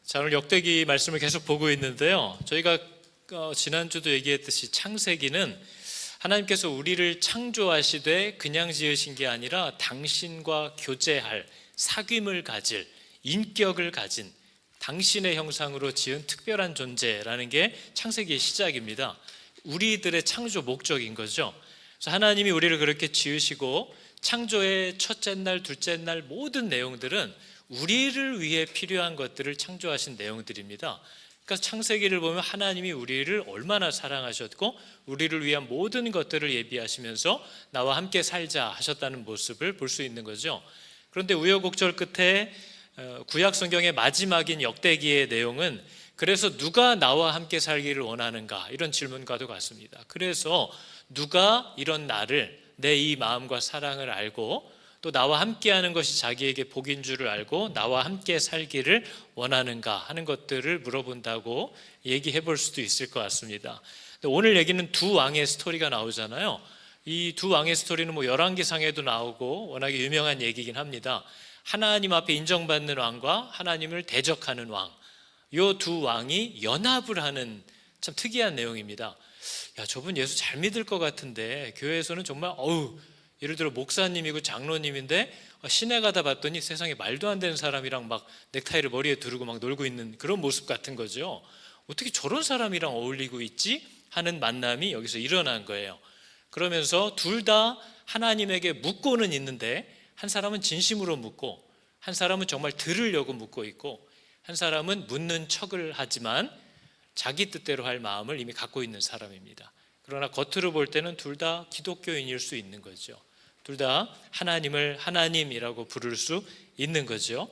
자, 오늘 역대기 말씀을 계속 보고 있는데요. 저희가 지난주도 얘기했듯이 창세기는 하나님께서 우리를 창조하시되 그냥 지으신 게 아니라 당신과 교제할 사귐을 가질 인격을 가진 당신의 형상으로 지은 특별한 존재라는 게 창세기의 시작입니다. 우리들의 창조 목적인 거죠. 그래서 하나님이 우리를 그렇게 지으시고 창조의 첫째 날, 둘째 날 모든 내용들은 우리를 위해 필요한 것들을 창조하신 내용들입니다. 그러니까 창세기를 보면 하나님이 우리를 얼마나 사랑하셨고 우리를 위한 모든 것들을 예비하시면서 나와 함께 살자 하셨다는 모습을 볼 수 있는 거죠. 그런데 우여곡절 끝에 구약 성경의 마지막인 역대기의 내용은 그래서 누가 나와 함께 살기를 원하는가 이런 질문과도 같습니다. 그래서 누가 이런 나를 내 이 마음과 사랑을 알고 또 나와 함께하는 것이 자기에게 복인 줄을 알고 나와 함께 살기를 원하는가 하는 것들을 물어본다고 얘기해 볼 수도 있을 것 같습니다. 오늘 얘기는 두 왕의 스토리가 나오잖아요. 이 두 왕의 스토리는 열왕기상에도 나오고 워낙에 유명한 얘기긴 합니다. 하나님 앞에 인정받는 왕과 하나님을 대적하는 왕, 이 두 왕이 연합을 하는 참 특이한 내용입니다. 야, 저분 예수 잘 믿을 것 같은데 교회에서는 정말 예를 들어 목사님이고 장로님인데 시내 가다 봤더니 세상에 말도 안 되는 사람이랑 막 넥타이를 머리에 두르고 막 놀고 있는 그런 모습 같은 거죠. 어떻게 저런 사람이랑 어울리고 있지? 하는 만남이 여기서 일어난 거예요. 그러면서 둘 다 하나님에게 묻고는 있는데 한 사람은 진심으로 묻고 한 사람은 정말 들으려고 묻고 있고 한 사람은 묻는 척을 하지만 자기 뜻대로 할 마음을 이미 갖고 있는 사람입니다. 그러나 겉으로 볼 때는 둘 다 기독교인일 수 있는 거죠. 둘 다 하나님을 하나님이라고 부를 수 있는 거죠.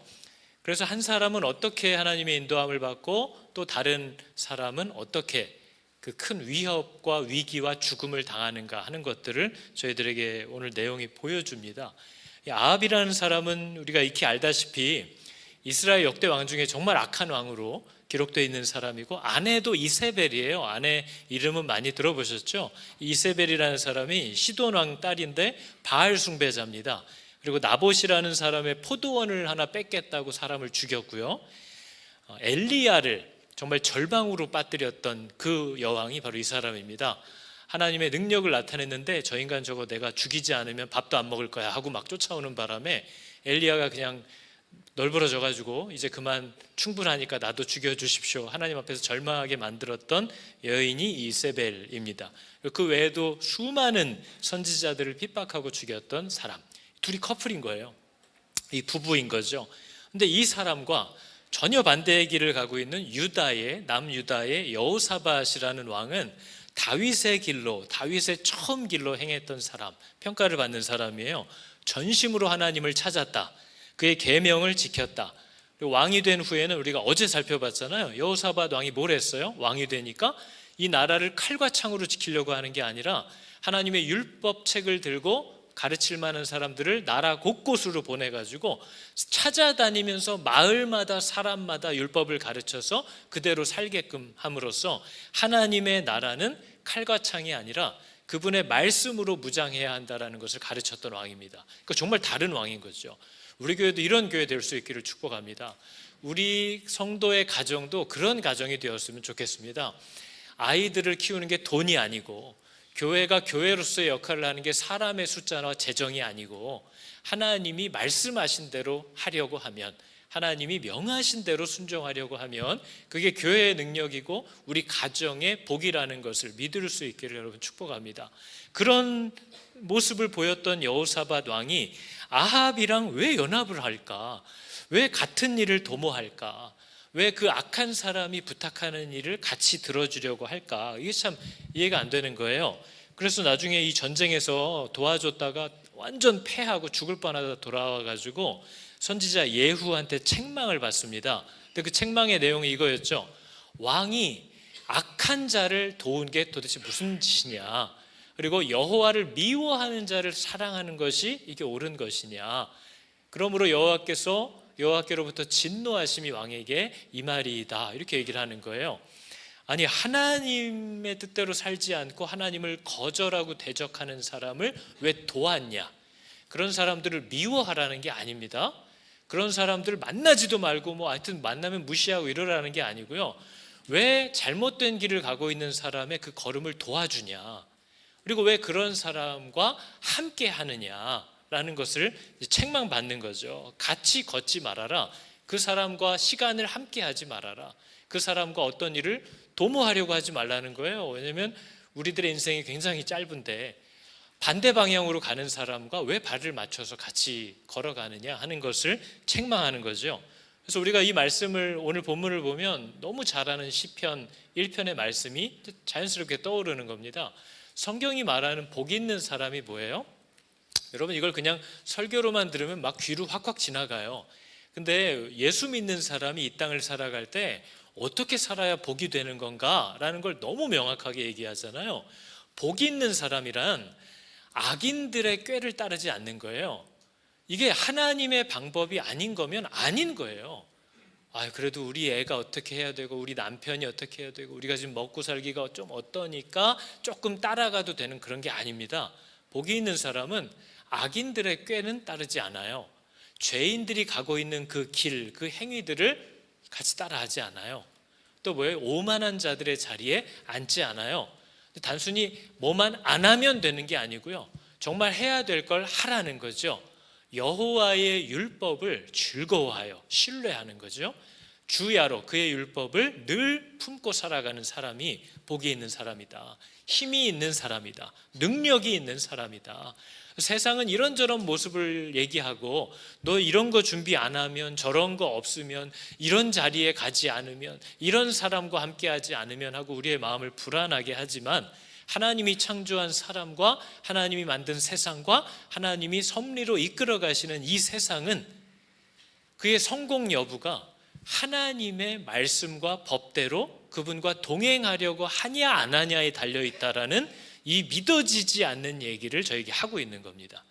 그래서 한 사람은 어떻게 하나님의 인도함을 받고 또 다른 사람은 어떻게 그 큰 위협과 위기와 죽음을 당하는가 하는 것들을 저희들에게 오늘 내용이 보여줍니다. 아합이라는 사람은 우리가 익히 알다시피 이스라엘 역대 왕 중에 정말 악한 왕으로 기록되어 있는 사람이고 아내도 이세벨이에요. 아내 이름은 많이 들어보셨죠? 이세벨이라는 사람이 시돈 왕 딸인데 바알 숭배자입니다. 그리고 나봇이라는 사람의 포도원을 하나 뺏겠다고 사람을 죽였고요. 엘리야를 정말 절방으로 빠뜨렸던 그 여왕이 바로 이 사람입니다. 하나님의 능력을 나타냈는데 저 인간 저거 내가 죽이지 않으면 밥도 안 먹을 거야 하고 막 쫓아오는 바람에 엘리야가 그냥 널브러져 가지고 이제 그만 충분하니까 나도 죽여주십시오 하나님 앞에서 절망하게 만들었던 여인이 이세벨입니다. 그 외에도 수많은 선지자들을 핍박하고 죽였던 사람, 둘이 커플인 거예요. 이 부부인 거죠. 근데 이 사람과 전혀 반대의 길을 가고 있는 남유다의 여호사밧이라는 왕은 다윗의 길로, 다윗의 처음 길로 행했던 사람, 평가를 받는 사람이에요. 전심으로 하나님을 찾았다. 그의 계명을 지켰다. 그리고 왕이 된 후에는 우리가 어제 살펴봤잖아요. 여호사밧 왕이 뭘 했어요? 왕이 되니까 이 나라를 칼과 창으로 지키려고 하는 게 아니라 하나님의 율법책을 들고 가르칠 만한 사람들을 나라 곳곳으로 보내가지고 찾아다니면서 마을마다 사람마다 율법을 가르쳐서 그대로 살게끔 함으로써 하나님의 나라는 칼과 창이 아니라 그분의 말씀으로 무장해야 한다는 것을 가르쳤던 왕입니다. 그러니까 정말 다른 왕인 거죠. 우리 교회도 이런 교회 될 수 있기를 축복합니다. 우리 성도의 가정도 그런 가정이 되었으면 좋겠습니다. 아이들을 키우는 게 돈이 아니고 교회가 교회로서의 역할을 하는 게 사람의 숫자나 재정이 아니고 하나님이 말씀하신 대로 하려고 하면, 하나님이 명하신 대로 순종하려고 하면 그게 교회의 능력이고 우리 가정의 복이라는 것을 믿을 수 있기를 여러분 축복합니다. 그런 모습을 보였던 여호사밧 왕이 아합이랑 왜 연합을 할까? 왜 같은 일을 도모할까? 왜 그 악한 사람이 부탁하는 일을 같이 들어주려고 할까? 이게 참 이해가 안 되는 거예요. 그래서 나중에 이 전쟁에서 도와줬다가 완전 패하고 죽을 뻔하다 돌아와가지고 선지자 예후한테 책망을 받습니다. 근데 그 책망의 내용이 이거였죠. 왕이 악한 자를 도운 게 도대체 무슨 짓이냐? 그리고 여호와를 미워하는 자를 사랑하는 것이 이게 옳은 것이냐? 그러므로 여호와께로부터 진노하심이 왕에게 이 말이다 이렇게 얘기를 하는 거예요. 아니, 하나님의 뜻대로 살지 않고 하나님을 거절하고 대적하는 사람을 왜 도왔냐? 그런 사람들을 미워하라는 게 아닙니다. 그런 사람들 만나지도 말고 뭐 하여튼 만나면 무시하고 이러라는 게 아니고요. 왜 잘못된 길을 가고 있는 사람의 그 걸음을 도와주냐, 그리고 왜 그런 사람과 함께 하느냐라는 것을 책망받는 거죠. 같이 걷지 말아라. 그 사람과 시간을 함께 하지 말아라. 그 사람과 어떤 일을 도모하려고 하지 말라는 거예요. 왜냐하면 우리들의 인생이 굉장히 짧은데 반대 방향으로 가는 사람과 왜 발을 맞춰서 같이 걸어가느냐 하는 것을 책망하는 거죠. 그래서 우리가 이 말씀을, 오늘 본문을 보면 너무 잘 아는 시편 1편의 말씀이 자연스럽게 떠오르는 겁니다. 성경이 말하는 복 있는 사람이 뭐예요? 여러분, 이걸 그냥 설교로만 들으면 막 귀로 확확 지나가요. 근데 예수 믿는 사람이 이 땅을 살아갈 때 어떻게 살아야 복이 되는 건가 라는 걸 너무 명확하게 얘기하잖아요. 복이 있는 사람이란 악인들의 꾀를 따르지 않는 거예요. 이게 하나님의 방법이 아닌 거면 아닌 거예요. 그래도 우리 애가 어떻게 해야 되고 우리 남편이 어떻게 해야 되고 우리가 지금 먹고 살기가 좀 어떠니까 조금 따라가도 되는 그런 게 아닙니다. 복이 있는 사람은 악인들의 꾀는 따르지 않아요. 죄인들이 가고 있는 그 길, 그 행위들을 같이 따라하지 않아요. 또 뭐예요? 오만한 자들의 자리에 앉지 않아요. 단순히 뭐만 안 하면 되는 게 아니고요, 정말 해야 될 걸 하라는 거죠. 여호와의 율법을 즐거워하여 신뢰하는 거죠. 주야로 그의 율법을 늘 품고 살아가는 사람이 복이 있는 사람이다. 힘이 있는 사람이다. 능력이 있는 사람이다. 세상은 이런저런 모습을 얘기하고 너 이런 거 준비 안 하면, 저런 거 없으면, 이런 자리에 가지 않으면, 이런 사람과 함께하지 않으면 하고 우리의 마음을 불안하게 하지만, 하나님이 창조한 사람과 하나님이 만든 세상과 하나님이 섭리로 이끌어 가시는 이 세상은 그의 성공 여부가 하나님의 말씀과 법대로 그분과 동행하려고 하냐 안 하냐에 달려있다라는 이 믿어지지 않는 얘기를 저에게 하고 있는 겁니다.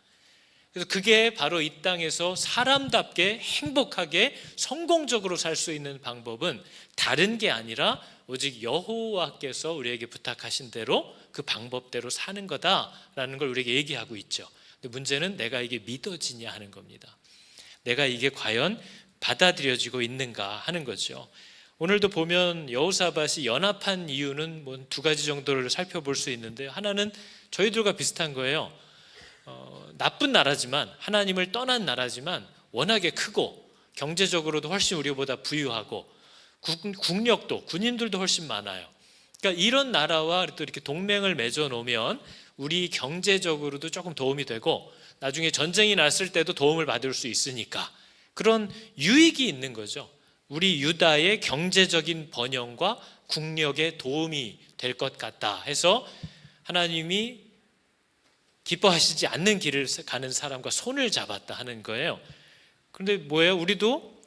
그래서 그게 바로 이 땅에서 사람답게 행복하게 성공적으로 살 수 있는 방법은 다른 게 아니라 오직 여호와께서 우리에게 부탁하신 대로 그 방법대로 사는 거다라는 걸 우리에게 얘기하고 있죠. 근데 문제는 내가 이게 믿어지냐 하는 겁니다. 내가 이게 과연 받아들여지고 있는가 하는 거죠. 오늘도 보면 여호사밧이 연합한 이유는 뭐 두 가지 정도를 살펴볼 수 있는데, 하나는 저희들과 비슷한 거예요. 나쁜 나라지만, 하나님을 떠난 나라지만 워낙에 크고 경제적으로도 훨씬 우리보다 부유하고 국력도, 군인들도 훨씬 많아요. 그러니까 이런 나라와 또 이렇게 동맹을 맺어 놓으면 우리 경제적으로도 조금 도움이 되고 나중에 전쟁이 났을 때도 도움을 받을 수 있으니까 그런 유익이 있는 거죠. 우리 유다의 경제적인 번영과 국력에 도움이 될 것 같다 해서 하나님이 기뻐하시지 않는 길을 가는 사람과 손을 잡았다 하는 거예요. 그런데 뭐예요? 우리도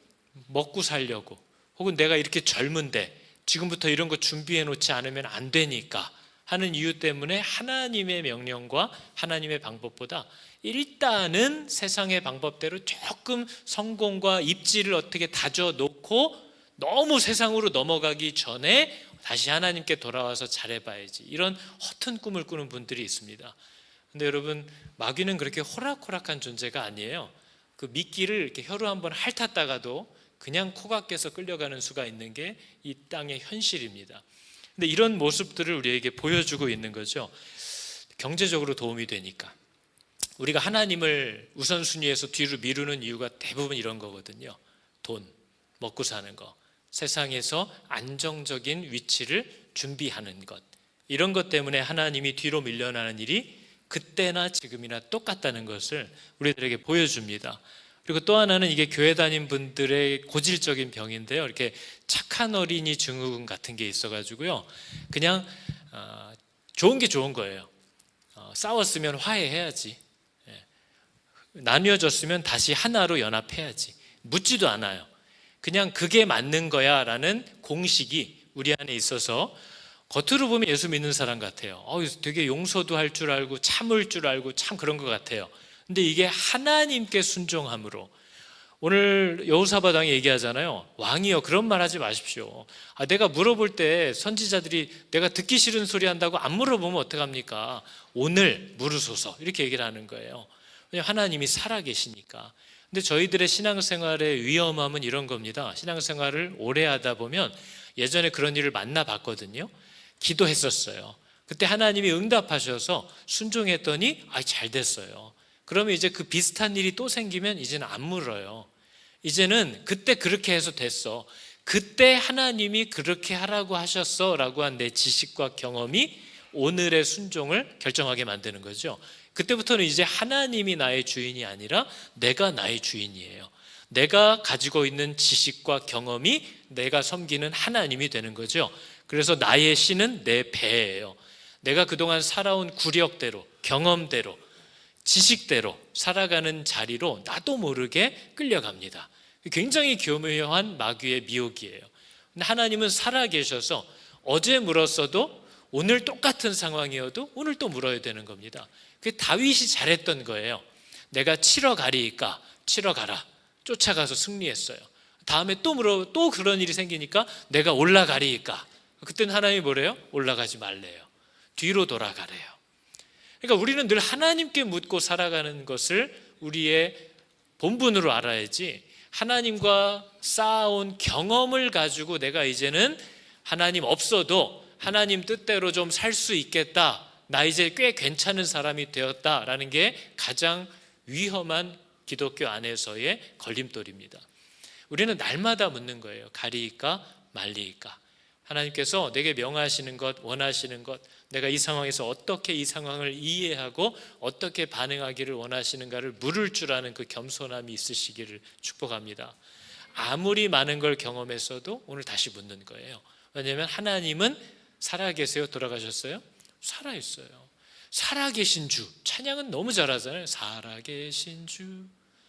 먹고 살려고, 혹은 내가 이렇게 젊은데 지금부터 이런 거 준비해 놓지 않으면 안 되니까 하는 이유 때문에 하나님의 명령과 하나님의 방법보다 일단은 세상의 방법대로 조금 성공과 입지를 어떻게 다져 놓고 너무 세상으로 넘어가기 전에 다시 하나님께 돌아와서 잘해봐야지, 이런 허튼 꿈을 꾸는 분들이 있습니다. 근데 여러분, 마귀는 그렇게 호락호락한 존재가 아니에요. 그 미끼를 이렇게 혀로 한번 핥았다가도 그냥 코각겨서 끌려가는 수가 있는 게 이 땅의 현실입니다. 근데 이런 모습들을 우리에게 보여주고 있는 거죠. 경제적으로 도움이 되니까. 우리가 하나님을 우선순위에서 뒤로 미루는 이유가 대부분 이런 거거든요. 돈, 먹고 사는 거, 세상에서 안정적인 위치를 준비하는 것, 이런 것 때문에 하나님이 뒤로 밀려나는 일이 그때나 지금이나 똑같다는 것을 우리들에게 보여줍니다. 그리고 또 하나는 이게 교회 다닌 분들의 고질적인 병인데요, 이렇게 착한 어린이 증후군 같은 게 있어가지고요, 그냥 좋은 게 좋은 거예요. 싸웠으면 화해해야지, 나뉘어졌으면 다시 하나로 연합해야지, 묻지도 않아요. 그냥 그게 맞는 거야 라는 공식이 우리 안에 있어서 겉으로 보면 예수 믿는 사람 같아요. 되게 용서도 할 줄 알고 참을 줄 알고 참 그런 것 같아요. 근데 이게 하나님께 순종함으로, 오늘 여호사밧 왕이 얘기하잖아요. 왕이요, 그런 말 하지 마십시오. 내가 물어볼 때 선지자들이 내가 듣기 싫은 소리 한다고 안 물어보면 어떡합니까? 오늘 물으소서, 이렇게 얘기를 하는 거예요. 왜냐하면 하나님이 살아계시니까. 근데 저희들의 신앙생활의 위험함은 이런 겁니다. 신앙생활을 오래 하다 보면 예전에 그런 일을 만나봤거든요. 기도했었어요. 그때 하나님이 응답하셔서 순종했더니 잘 됐어요. 그러면 이제 그 비슷한 일이 또 생기면 이제는 안 물어요. 이제는 그때 그렇게 해서 됐어, 그때 하나님이 그렇게 하라고 하셨어 라고 한 내 지식과 경험이 오늘의 순종을 결정하게 만드는 거죠. 그때부터는 이제 하나님이 나의 주인이 아니라 내가 나의 주인이에요. 내가 가지고 있는 지식과 경험이 내가 섬기는 하나님이 되는 거죠. 그래서 나의 신은 내 배예요. 내가 그동안 살아온 구력대로, 경험대로, 지식대로 살아가는 자리로 나도 모르게 끌려갑니다. 굉장히 교묘한 마귀의 미혹이에요. 근데 하나님은 살아계셔서 어제 물었어도 오늘 똑같은 상황이어도 오늘 또 물어야 되는 겁니다. 그게 다윗이 잘했던 거예요. 내가 치러 가리이까 치러 가라. 쫓아가서 승리했어요. 다음에 또 그런 일이 생기니까 내가 올라가리이까. 그때는 하나님이 뭐래요? 올라가지 말래요. 뒤로 돌아가래요. 그러니까 우리는 늘 하나님께 묻고 살아가는 것을 우리의 본분으로 알아야지, 하나님과 쌓아온 경험을 가지고 내가 이제는 하나님 없어도 하나님 뜻대로 좀 살 수 있겠다, 나 이제 꽤 괜찮은 사람이 되었다라는 게 가장 위험한 기독교 안에서의 걸림돌입니다. 우리는 날마다 묻는 거예요. 가리이까 말리이까. 하나님께서 내게 명하시는 것, 원하시는 것, 내가 이 상황에서 어떻게 이 상황을 이해하고 어떻게 반응하기를 원하시는가를 물을 줄 아는 그 겸손함이 있으시기를 축복합니다. 아무리 많은 걸 경험했어도 오늘 다시 묻는 거예요. 왜냐하면 하나님은 살아계세요? 돌아가셨어요? 살아있어요. 살아계신 주, 찬양은 너무 잘하잖아요. 살아계신 주,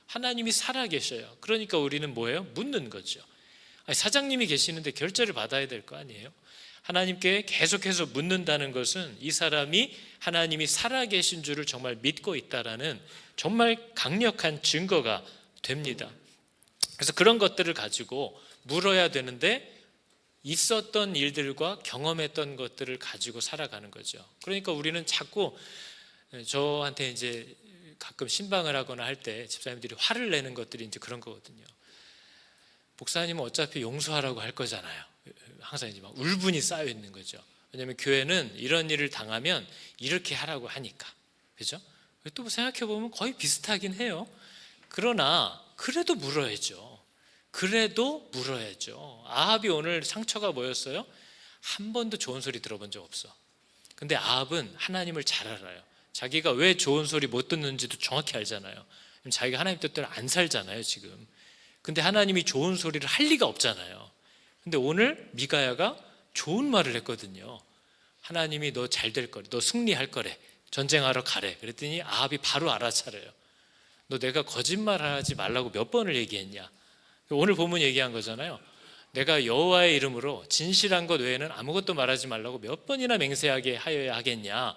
하나님이 살아계셔요. 그러니까 우리는 뭐예요? 묻는 거죠. 사장님이 계시는데 결제를 받아야 될 거 아니에요? 하나님께 계속해서 묻는다는 것은 이 사람이 하나님이 살아계신 줄을 정말 믿고 있다라는 정말 강력한 증거가 됩니다. 그래서 그런 것들을 가지고 물어야 되는데, 있었던 일들과 경험했던 것들을 가지고 살아가는 거죠. 그러니까 우리는 자꾸, 저한테 이제 가끔 신방을 하거나 할 때 집사님들이 화를 내는 것들이 이제 그런 거거든요. 목사님은 어차피 용서하라고 할 거잖아요. 항상 이제 막 울분이 쌓여 있는 거죠. 왜냐하면 교회는 이런 일을 당하면 이렇게 하라고 하니까, 그죠? 또 생각해 보면 거의 비슷하긴 해요. 그러나 그래도 물어야죠. 그래도 물어야죠. 아합이 오늘 상처가 뭐였어요? 한 번도 좋은 소리 들어본 적 없어. 근데 아합은 하나님을 잘 알아요. 자기가 왜 좋은 소리 못 듣는지도 정확히 알잖아요. 자기가 하나님 뜻대로 안 살잖아요 지금. 근데 하나님이 좋은 소리를 할 리가 없잖아요. 근데 오늘 미가야가 좋은 말을 했거든요. 하나님이 너 잘 될 거래, 너 승리할 거래, 전쟁하러 가래. 그랬더니 아합이 바로 알아차려요. 너 내가 거짓말하지 말라고 몇 번을 얘기했냐. 오늘 본문 얘기한 거잖아요. 내가 여호와의 이름으로 진실한 것 외에는 아무것도 말하지 말라고 몇 번이나 맹세하게 하여야 하겠냐.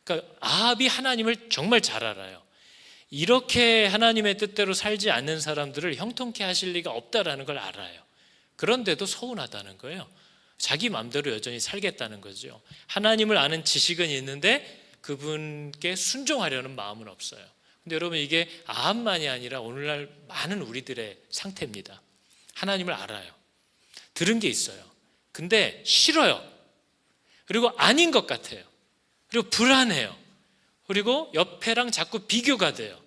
그러니까 아합이 하나님을 정말 잘 알아요. 이렇게 하나님의 뜻대로 살지 않는 사람들을 형통케 하실 리가 없다라는 걸 알아요. 그런데도 서운하다는 거예요. 자기 마음대로 여전히 살겠다는 거죠. 하나님을 아는 지식은 있는데 그분께 순종하려는 마음은 없어요. 근데 여러분, 이게 아합만이 아니라 오늘날 많은 우리들의 상태입니다. 하나님을 알아요. 들은 게 있어요. 근데 싫어요. 그리고 아닌 것 같아요. 그리고 불안해요. 그리고 옆에랑 자꾸 비교가 돼요.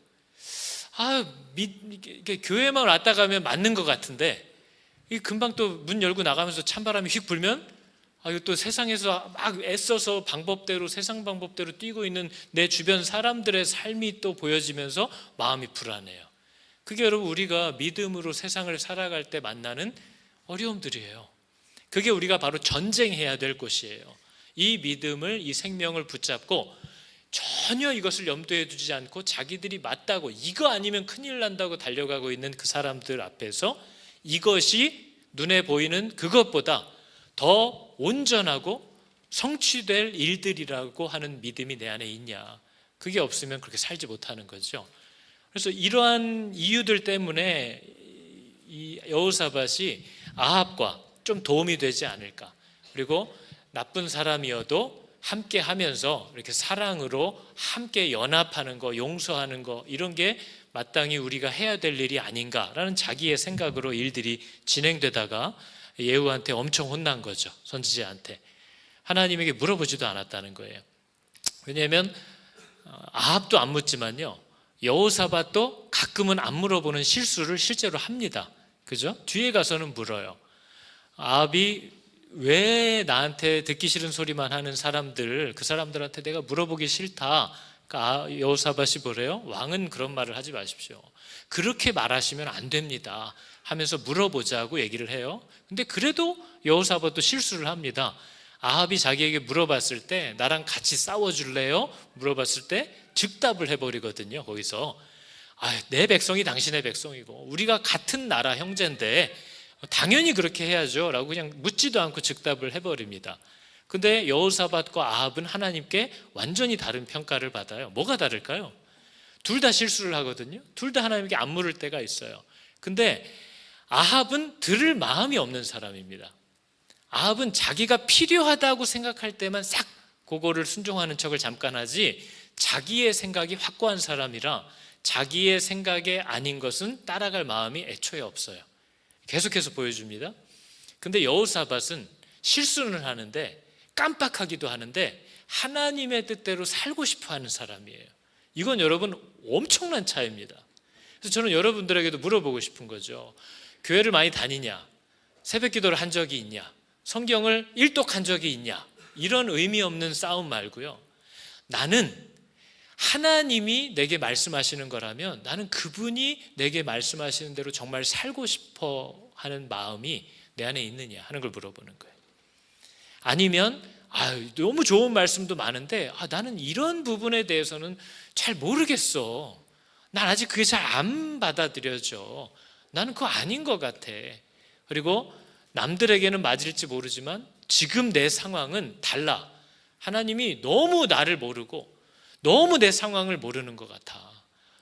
교회만 왔다 가면 맞는 것 같은데, 금방 또 문 열고 나가면서 찬바람이 휙 불면, 이거 또 세상에서 막 애써서 방법대로, 세상 방법대로 뛰고 있는 내 주변 사람들의 삶이 또 보여지면서 마음이 불안해요. 그게 여러분, 우리가 믿음으로 세상을 살아갈 때 만나는 어려움들이에요. 그게 우리가 바로 전쟁해야 될 것이에요. 이 믿음을, 이 생명을 붙잡고 전혀 이것을 염두에 두지 않고 자기들이 맞다고, 이거 아니면 큰일 난다고 달려가고 있는 그 사람들 앞에서 이것이 눈에 보이는 그것보다 더 온전하고 성취될 일들이라고 하는 믿음이 내 안에 있냐. 그게 없으면 그렇게 살지 못하는 거죠. 그래서 이러한 이유들 때문에 이 여호사밧이 아합과 좀 도움이 되지 않을까. 그리고 나쁜 사람이어도 함께 하면서 이렇게 사랑으로 함께 연합하는 거, 용서하는 거, 이런 게 마땅히 우리가 해야 될 일이 아닌가라는 자기의 생각으로 일들이 진행되다가 예후한테 엄청 혼난 거죠. 선지자한테. 하나님에게 물어보지도 않았다는 거예요. 왜냐하면 아합도 안 묻지만요, 여호사밧도 가끔은 안 물어보는 실수를 실제로 합니다. 그죠? 뒤에 가서는 물어요. 아합이 왜 나한테 듣기 싫은 소리만 하는 사람들, 그 사람들한테 내가 물어보기 싫다. 그러니까 여호사밧이 뭐래요? 왕은 그런 말을 하지 마십시오. 그렇게 말하시면 안 됩니다 하면서 물어보자고 얘기를 해요. 근데 그래도 여호사밧도 실수를 합니다. 아합이 자기에게 물어봤을 때 나랑 같이 싸워줄래요? 물어봤을 때 즉답을 해버리거든요. 거기서 내 백성이 당신의 백성이고 우리가 같은 나라 형제인데 당연히 그렇게 해야죠 라고 그냥 묻지도 않고 즉답을 해버립니다. 근데 여호사밧과 아합은 하나님께 완전히 다른 평가를 받아요. 뭐가 다를까요? 둘 다 실수를 하거든요. 둘 다 하나님께 안 물을 때가 있어요. 근데 아합은 들을 마음이 없는 사람입니다. 아합은 자기가 필요하다고 생각할 때만 싹 그거를 순종하는 척을 잠깐 하지, 자기의 생각이 확고한 사람이라 자기의 생각에 아닌 것은 따라갈 마음이 애초에 없어요. 계속해서 보여줍니다. 근데 여호사밧은 실수는 하는데 깜빡하기도 하는데 하나님의 뜻대로 살고 싶어 하는 사람이에요. 이건 여러분 엄청난 차이입니다. 그래서 저는 여러분들에게도 물어보고 싶은 거죠. 교회를 많이 다니냐? 새벽 기도를 한 적이 있냐? 성경을 일독한 적이 있냐? 이런 의미 없는 싸움 말고요, 나는 하나님이 내게 말씀하시는 거라면 나는 그분이 내게 말씀하시는 대로 정말 살고 싶어 하는 마음이 내 안에 있느냐 하는 걸 물어보는 거예요. 아니면 너무 좋은 말씀도 많은데 나는 이런 부분에 대해서는 잘 모르겠어. 난 아직 그게 잘 안 받아들여져. 나는 그거 아닌 것 같아. 그리고 남들에게는 맞을지 모르지만 지금 내 상황은 달라. 하나님이 너무 나를 모르고 너무 내 상황을 모르는 것 같아.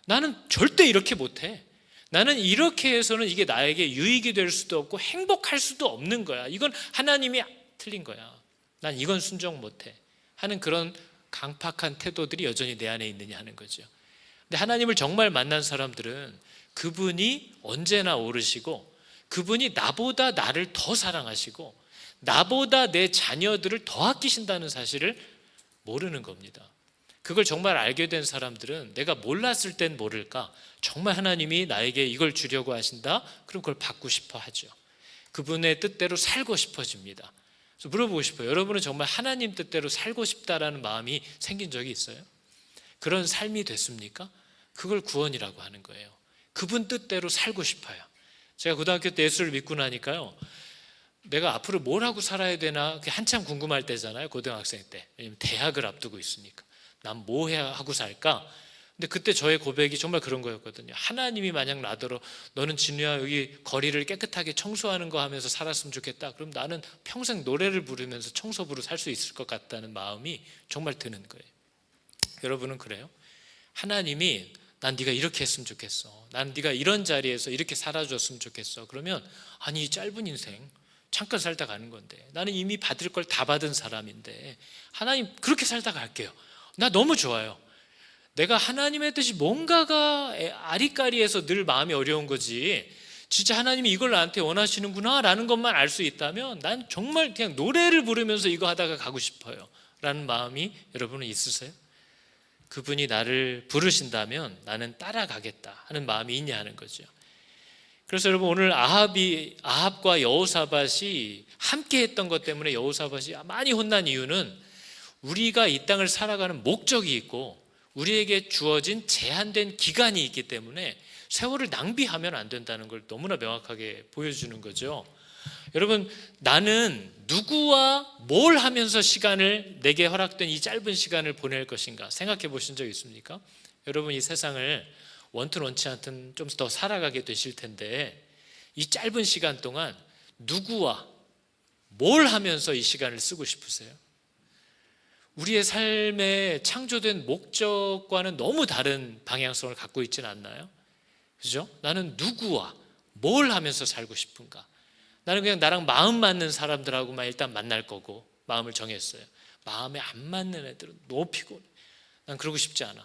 나는 절대 이렇게 못해. 나는 이렇게 해서는 이게 나에게 유익이 될 수도 없고 행복할 수도 없는 거야. 이건 하나님이 틀린 거야. 난 이건 순종 못해 하는 그런 강팍한 태도들이 여전히 내 안에 있느냐 하는 거죠. 근데 하나님을 정말 만난 사람들은 그분이 언제나 오르시고 그분이 나보다 나를 더 사랑하시고 나보다 내 자녀들을 더 아끼신다는 사실을 모르는 겁니다. 그걸 정말 알게 된 사람들은 내가 몰랐을 땐 모를까, 정말 하나님이 나에게 이걸 주려고 하신다? 그럼 그걸 받고 싶어 하죠. 그분의 뜻대로 살고 싶어집니다. 그래서 물어보고 싶어요. 여러분은 정말 하나님 뜻대로 살고 싶다라는 마음이 생긴 적이 있어요? 그런 삶이 됐습니까? 그걸 구원이라고 하는 거예요. 그분 뜻대로 살고 싶어요. 제가 고등학교 때 예수를 믿고 나니까요, 내가 앞으로 뭘 하고 살아야 되나 한참 궁금할 때잖아요. 고등학생 때. 왜냐면 대학을 앞두고 있으니까. 난 뭐 해야 하고 살까? 근데 그때 저의 고백이 정말 그런 거였거든요. 하나님이 만약 나더러 너는 진우야 여기 거리를 깨끗하게 청소하는 거 하면서 살았으면 좋겠다. 그럼 나는 평생 노래를 부르면서 청소부로 살 수 있을 것 같다는 마음이 정말 드는 거예요. 여러분은 그래요? 하나님이 난 네가 이렇게 했으면 좋겠어. 난 네가 이런 자리에서 이렇게 살아줬으면 좋겠어. 그러면 아니 이 짧은 인생 잠깐 살다 가는 건데 나는 이미 받을 걸 다 받은 사람인데 하나님 그렇게 살다 갈게요. 나 너무 좋아요. 내가 하나님의 뜻이 뭔가가 아리까리해서 늘 마음이 어려운 거지, 진짜 하나님이 이걸 나한테 원하시는구나 라는 것만 알 수 있다면 난 정말 그냥 노래를 부르면서 이거 하다가 가고 싶어요 라는 마음이 여러분은 있으세요? 그분이 나를 부르신다면 나는 따라가겠다 하는 마음이 있냐 하는 거죠. 그래서 여러분 오늘 아합과 여호사밧이 함께 했던 것 때문에 여호사밧이 많이 혼난 이유는 우리가 이 땅을 살아가는 목적이 있고 우리에게 주어진 제한된 기간이 있기 때문에 세월을 낭비하면 안 된다는 걸 너무나 명확하게 보여주는 거죠. 여러분, 나는 누구와 뭘 하면서 시간을, 내게 허락된 이 짧은 시간을 보낼 것인가 생각해 보신 적 있습니까? 여러분, 이 세상을 원튼 원치 않든 좀 더 살아가게 되실 텐데 이 짧은 시간 동안 누구와 뭘 하면서 이 시간을 쓰고 싶으세요? 우리의 삶에 창조된 목적과는 너무 다른 방향성을 갖고 있지는 않나요? 그죠? 나는 누구와 뭘 하면서 살고 싶은가? 나는 그냥 나랑 마음 맞는 사람들하고만 일단 만날 거고 마음을 정했어요. 마음에 안 맞는 애들은 너무 피곤해. 난 그러고 싶지 않아.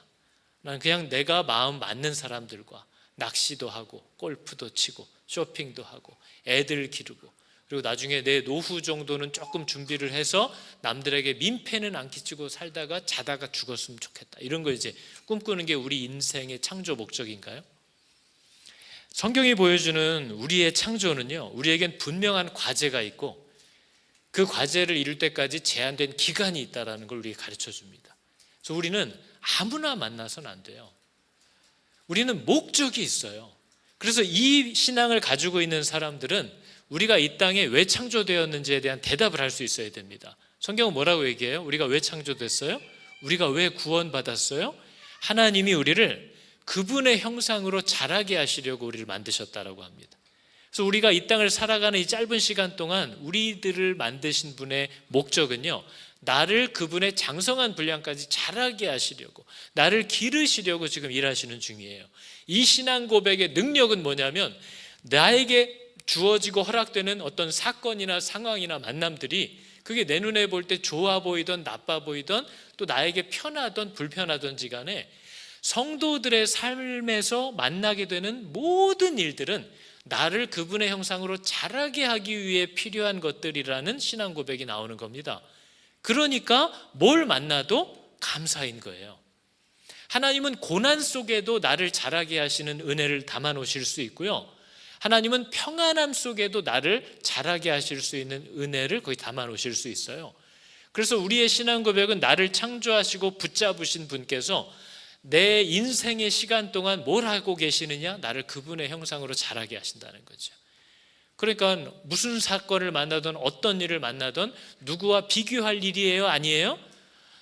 난 그냥 내가 마음 맞는 사람들과 낚시도 하고 골프도 치고 쇼핑도 하고 애들 기르고, 그리고 나중에 내 노후 정도는 조금 준비를 해서 남들에게 민폐는 안 끼치고 살다가 자다가 죽었으면 좋겠다, 이런 거 이제 꿈꾸는 게 우리 인생의 창조 목적인가요? 성경이 보여주는 우리의 창조는요, 우리에겐 분명한 과제가 있고 그 과제를 이룰 때까지 제한된 기간이 있다는 걸 우리에게 가르쳐 줍니다. 그래서 우리는 아무나 만나서는 안 돼요. 우리는 목적이 있어요. 그래서 이 신앙을 가지고 있는 사람들은 우리가 이 땅에 왜 창조되었는지에 대한 대답을 할 수 있어야 됩니다. 성경은 뭐라고 얘기해요? 우리가 왜 창조됐어요? 우리가 왜 구원받았어요? 하나님이 우리를 그분의 형상으로 자라게 하시려고 우리를 만드셨다라고 합니다. 그래서 우리가 이 땅을 살아가는 이 짧은 시간 동안 우리들을 만드신 분의 목적은요, 나를 그분의 장성한 분량까지 자라게 하시려고, 나를 기르시려고 지금 일하시는 중이에요. 이 신앙 고백의 능력은 뭐냐면, 나에게 주어지고 허락되는 어떤 사건이나 상황이나 만남들이 그게 내 눈에 볼 때 좋아 보이던 나빠 보이던 또 나에게 편하던 불편하던지 간에 성도들의 삶에서 만나게 되는 모든 일들은 나를 그분의 형상으로 자라게 하기 위해 필요한 것들이라는 신앙 고백이 나오는 겁니다. 그러니까 뭘 만나도 감사인 거예요. 하나님은 고난 속에도 나를 자라게 하시는 은혜를 담아 놓으실 수 있고요, 하나님은 평안함 속에도 나를 자라게 하실 수 있는 은혜를 거기 담아 놓으실 수 있어요. 그래서 우리의 신앙 고백은 나를 창조하시고 붙잡으신 분께서 내 인생의 시간 동안 뭘 하고 계시느냐, 나를 그분의 형상으로 자라게 하신다는 거죠. 그러니까 무슨 사건을 만나든 어떤 일을 만나든 누구와 비교할 일이에요? 아니에요?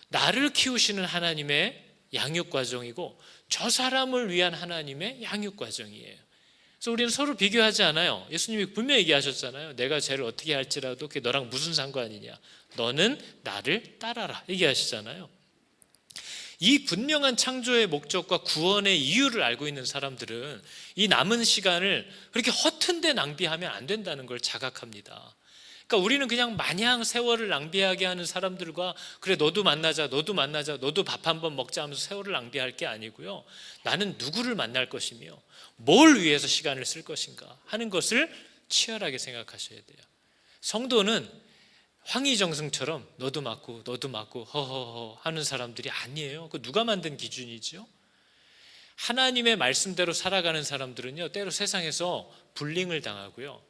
나를 키우시는 하나님의 양육 과정이고 저 사람을 위한 하나님의 양육 과정이에요. 그래서 우리는 서로 비교하지 않아요. 예수님이 분명히 얘기하셨잖아요. 내가 쟤를 어떻게 할지라도 그게 너랑 무슨 상관이냐, 너는 나를 따라라, 얘기하시잖아요. 이 분명한 창조의 목적과 구원의 이유를 알고 있는 사람들은 이 남은 시간을 그렇게 허튼 데 낭비하면 안 된다는 걸 자각합니다. 그러니까 우리는 그냥 마냥 세월을 낭비하게 하는 사람들과 그래 너도 만나자 너도 밥 한번 먹자 하면서 세월을 낭비할 게 아니고요, 나는 누구를 만날 것이며 뭘 위해서 시간을 쓸 것인가 하는 것을 치열하게 생각하셔야 돼요. 성도는 황희정승처럼 너도 맞고 허허허 하는 사람들이 아니에요. 그 누가 만든 기준이죠? 하나님의 말씀대로 살아가는 사람들은요, 때로 세상에서 불링을 당하고요,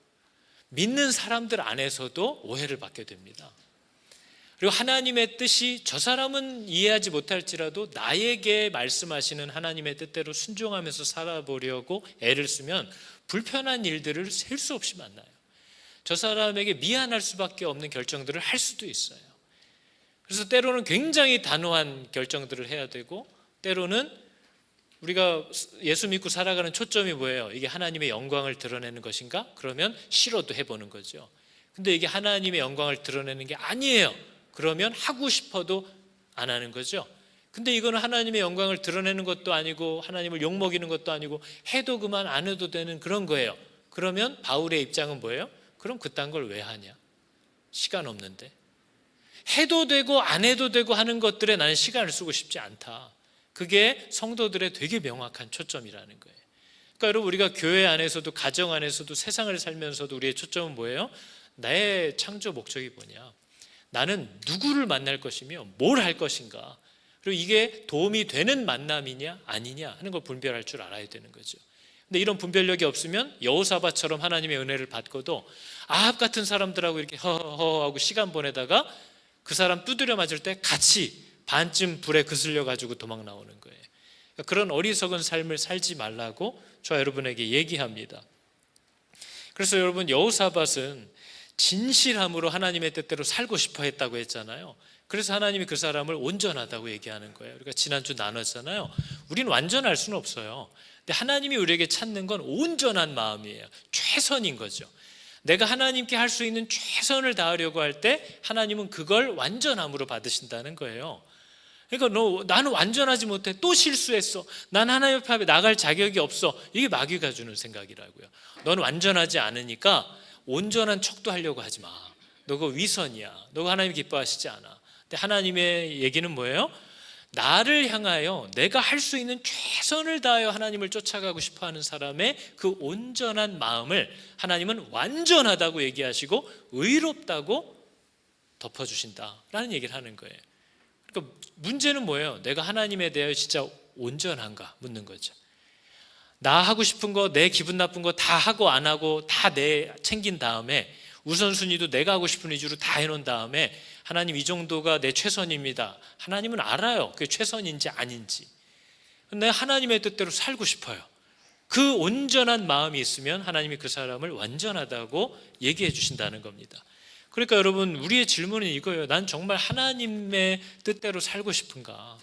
믿는 사람들 안에서도 오해를 받게 됩니다. 그리고 하나님의 뜻이 저 사람은 이해하지 못할지라도 나에게 말씀하시는 하나님의 뜻대로 순종하면서 살아보려고 애를 쓰면 불편한 일들을 셀 수 없이 만나요. 저 사람에게 미안할 수밖에 없는 결정들을 할 수도 있어요. 그래서 때로는 굉장히 단호한 결정들을 해야 되고, 때로는 우리가 예수 믿고 살아가는 초점이 뭐예요? 이게 하나님의 영광을 드러내는 것인가? 그러면 싫어도 해보는 거죠. 근데 이게 하나님의 영광을 드러내는 게 아니에요. 그러면 하고 싶어도 안 하는 거죠. 근데 이거는 하나님의 영광을 드러내는 것도 아니고 하나님을 욕먹이는 것도 아니고 해도 그만 안 해도 되는 그런 거예요. 그러면 바울의 입장은 뭐예요? 그럼 그딴 걸 왜 하냐? 시간 없는데. 해도 되고 안 해도 되고 하는 것들에 나는 시간을 쓰고 싶지 않다. 그게 성도들의 되게 명확한 초점이라는 거예요. 그러니까 여러분, 우리가 교회 안에서도 가정 안에서도 세상을 살면서도 우리의 초점은 뭐예요? 나의 창조 목적이 뭐냐? 나는 누구를 만날 것이며 뭘 할 것인가? 그리고 이게 도움이 되는 만남이냐 아니냐 하는 걸 분별할 줄 알아야 되는 거죠. 근데 이런 분별력이 없으면 여호사밧처럼 하나님의 은혜를 받고도 아합 같은 사람들하고 이렇게 허허허 하고 시간 보내다가 그 사람 두드려 맞을 때 같이 반쯤 불에 그슬려 가지고 도망 나오는 거예요. 그러니까 그런 어리석은 삶을 살지 말라고 저와 여러분에게 얘기합니다. 그래서 여러분, 여호사밧은 진실함으로 하나님의 뜻대로 살고 싶어 했다고 했잖아요. 그래서 하나님이 그 사람을 온전하다고 얘기하는 거예요. 우리가 지난주 나눴잖아요. 우리는 완전할 수는 없어요. 근데 하나님이 우리에게 찾는 건 온전한 마음이에요. 최선인 거죠. 내가 하나님께 할 수 있는 최선을 다하려고 할 때 하나님은 그걸 완전함으로 받으신다는 거예요. 그러니까 나는 완전하지 못해, 또 실수했어, 난 하나님 앞에 나갈 자격이 없어, 이게 마귀가 주는 생각이라고요. 너는 완전하지 않으니까 온전한 척도 하려고 하지 마. 너 그거 위선이야. 너가 하나님 기뻐하시지 않아. 근데 하나님의 얘기는 뭐예요? 나를 향하여 내가 할 수 있는 최선을 다하여 하나님을 쫓아가고 싶어하는 사람의 그 온전한 마음을 하나님은 완전하다고 얘기하시고 의롭다고 덮어주신다라는 얘기를 하는 거예요. 그러니까 문제는 뭐예요? 내가 하나님에 대하여 진짜 온전한가 묻는 거죠. 나 하고 싶은 거, 내 기분 나쁜 거 다 하고 안 하고 다 내 챙긴 다음에 우선순위도 내가 하고 싶은 위주로 다 해놓은 다음에 하나님 이 정도가 내 최선입니다. 하나님은 알아요. 그게 최선인지 아닌지. 근데 하나님의 뜻대로 살고 싶어요. 그 온전한 마음이 있으면 하나님이 그 사람을 완전하다고 얘기해 주신다는 겁니다. 그러니까 여러분, 우리의 질문은 이거예요. 난 정말 하나님의 뜻대로 살고 싶은가?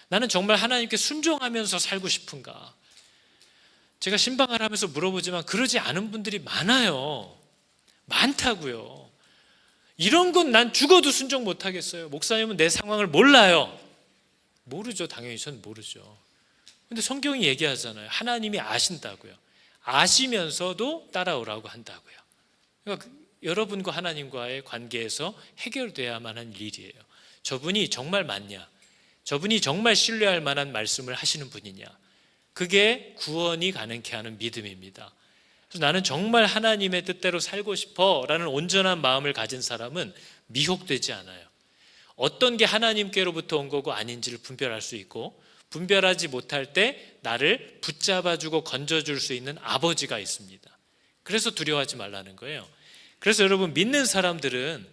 나는 정말 하나님께 순종하면서 살고 싶은가? 제가 신방을 하면서 물어보지만 그러지 않은 분들이 많아요. 많다고요. 이런 건 난 죽어도 순종 못하겠어요. 목사님은 내 상황을 몰라요. 모르죠. 당연히 전 모르죠. 근데 성경이 얘기하잖아요. 하나님이 아신다고요. 아시면서도 따라오라고 한다고요. 그러니까 여러분과 하나님과의 관계에서 해결돼야만 한 일이에요. 저분이 정말 맞냐? 저분이 정말 신뢰할 만한 말씀을 하시는 분이냐? 그게 구원이 가능케 하는 믿음입니다. 그래서 나는 정말 하나님의 뜻대로 살고 싶어 라는 온전한 마음을 가진 사람은 미혹되지 않아요. 어떤 게 하나님께로부터 온 거고 아닌지를 분별할 수 있고, 분별하지 못할 때 나를 붙잡아주고 건져줄 수 있는 아버지가 있습니다. 그래서 두려워하지 말라는 거예요. 그래서 여러분, 믿는 사람들은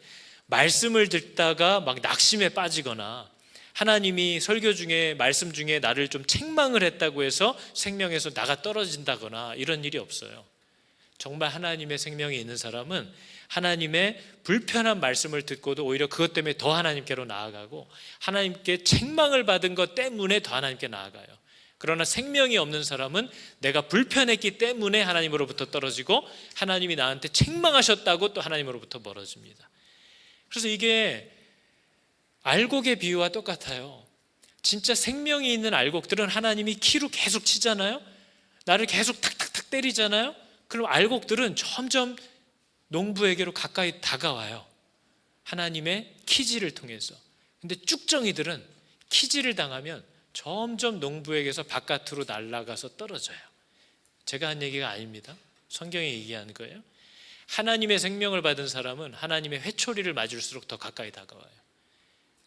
말씀을 듣다가 막 낙심에 빠지거나 하나님이 설교 중에 말씀 중에 나를 좀 책망을 했다고 해서 생명에서 나가 떨어진다거나 이런 일이 없어요. 정말 하나님의 생명이 있는 사람은 하나님의 불편한 말씀을 듣고도 오히려 그것 때문에 더 하나님께로 나아가고, 하나님께 책망을 받은 것 때문에 더 하나님께 나아가요. 그러나 생명이 없는 사람은 내가 불편했기 때문에 하나님으로부터 떨어지고, 하나님이 나한테 책망하셨다고 또 하나님으로부터 멀어집니다. 그래서 이게 알곡의 비유와 똑같아요. 진짜 생명이 있는 알곡들은 하나님이 키로 계속 치잖아요. 나를 계속 탁탁탁 때리잖아요. 그럼 알곡들은 점점 농부에게로 가까이 다가와요. 하나님의 키질을 통해서. 근데 쭉정이들은 키질을 당하면 점점 농부에게서 바깥으로 날아가서 떨어져요. 제가 한 얘기가 아닙니다. 성경이 얘기하는 거예요. 하나님의 생명을 받은 사람은 하나님의 회초리를 맞을수록 더 가까이 다가와요.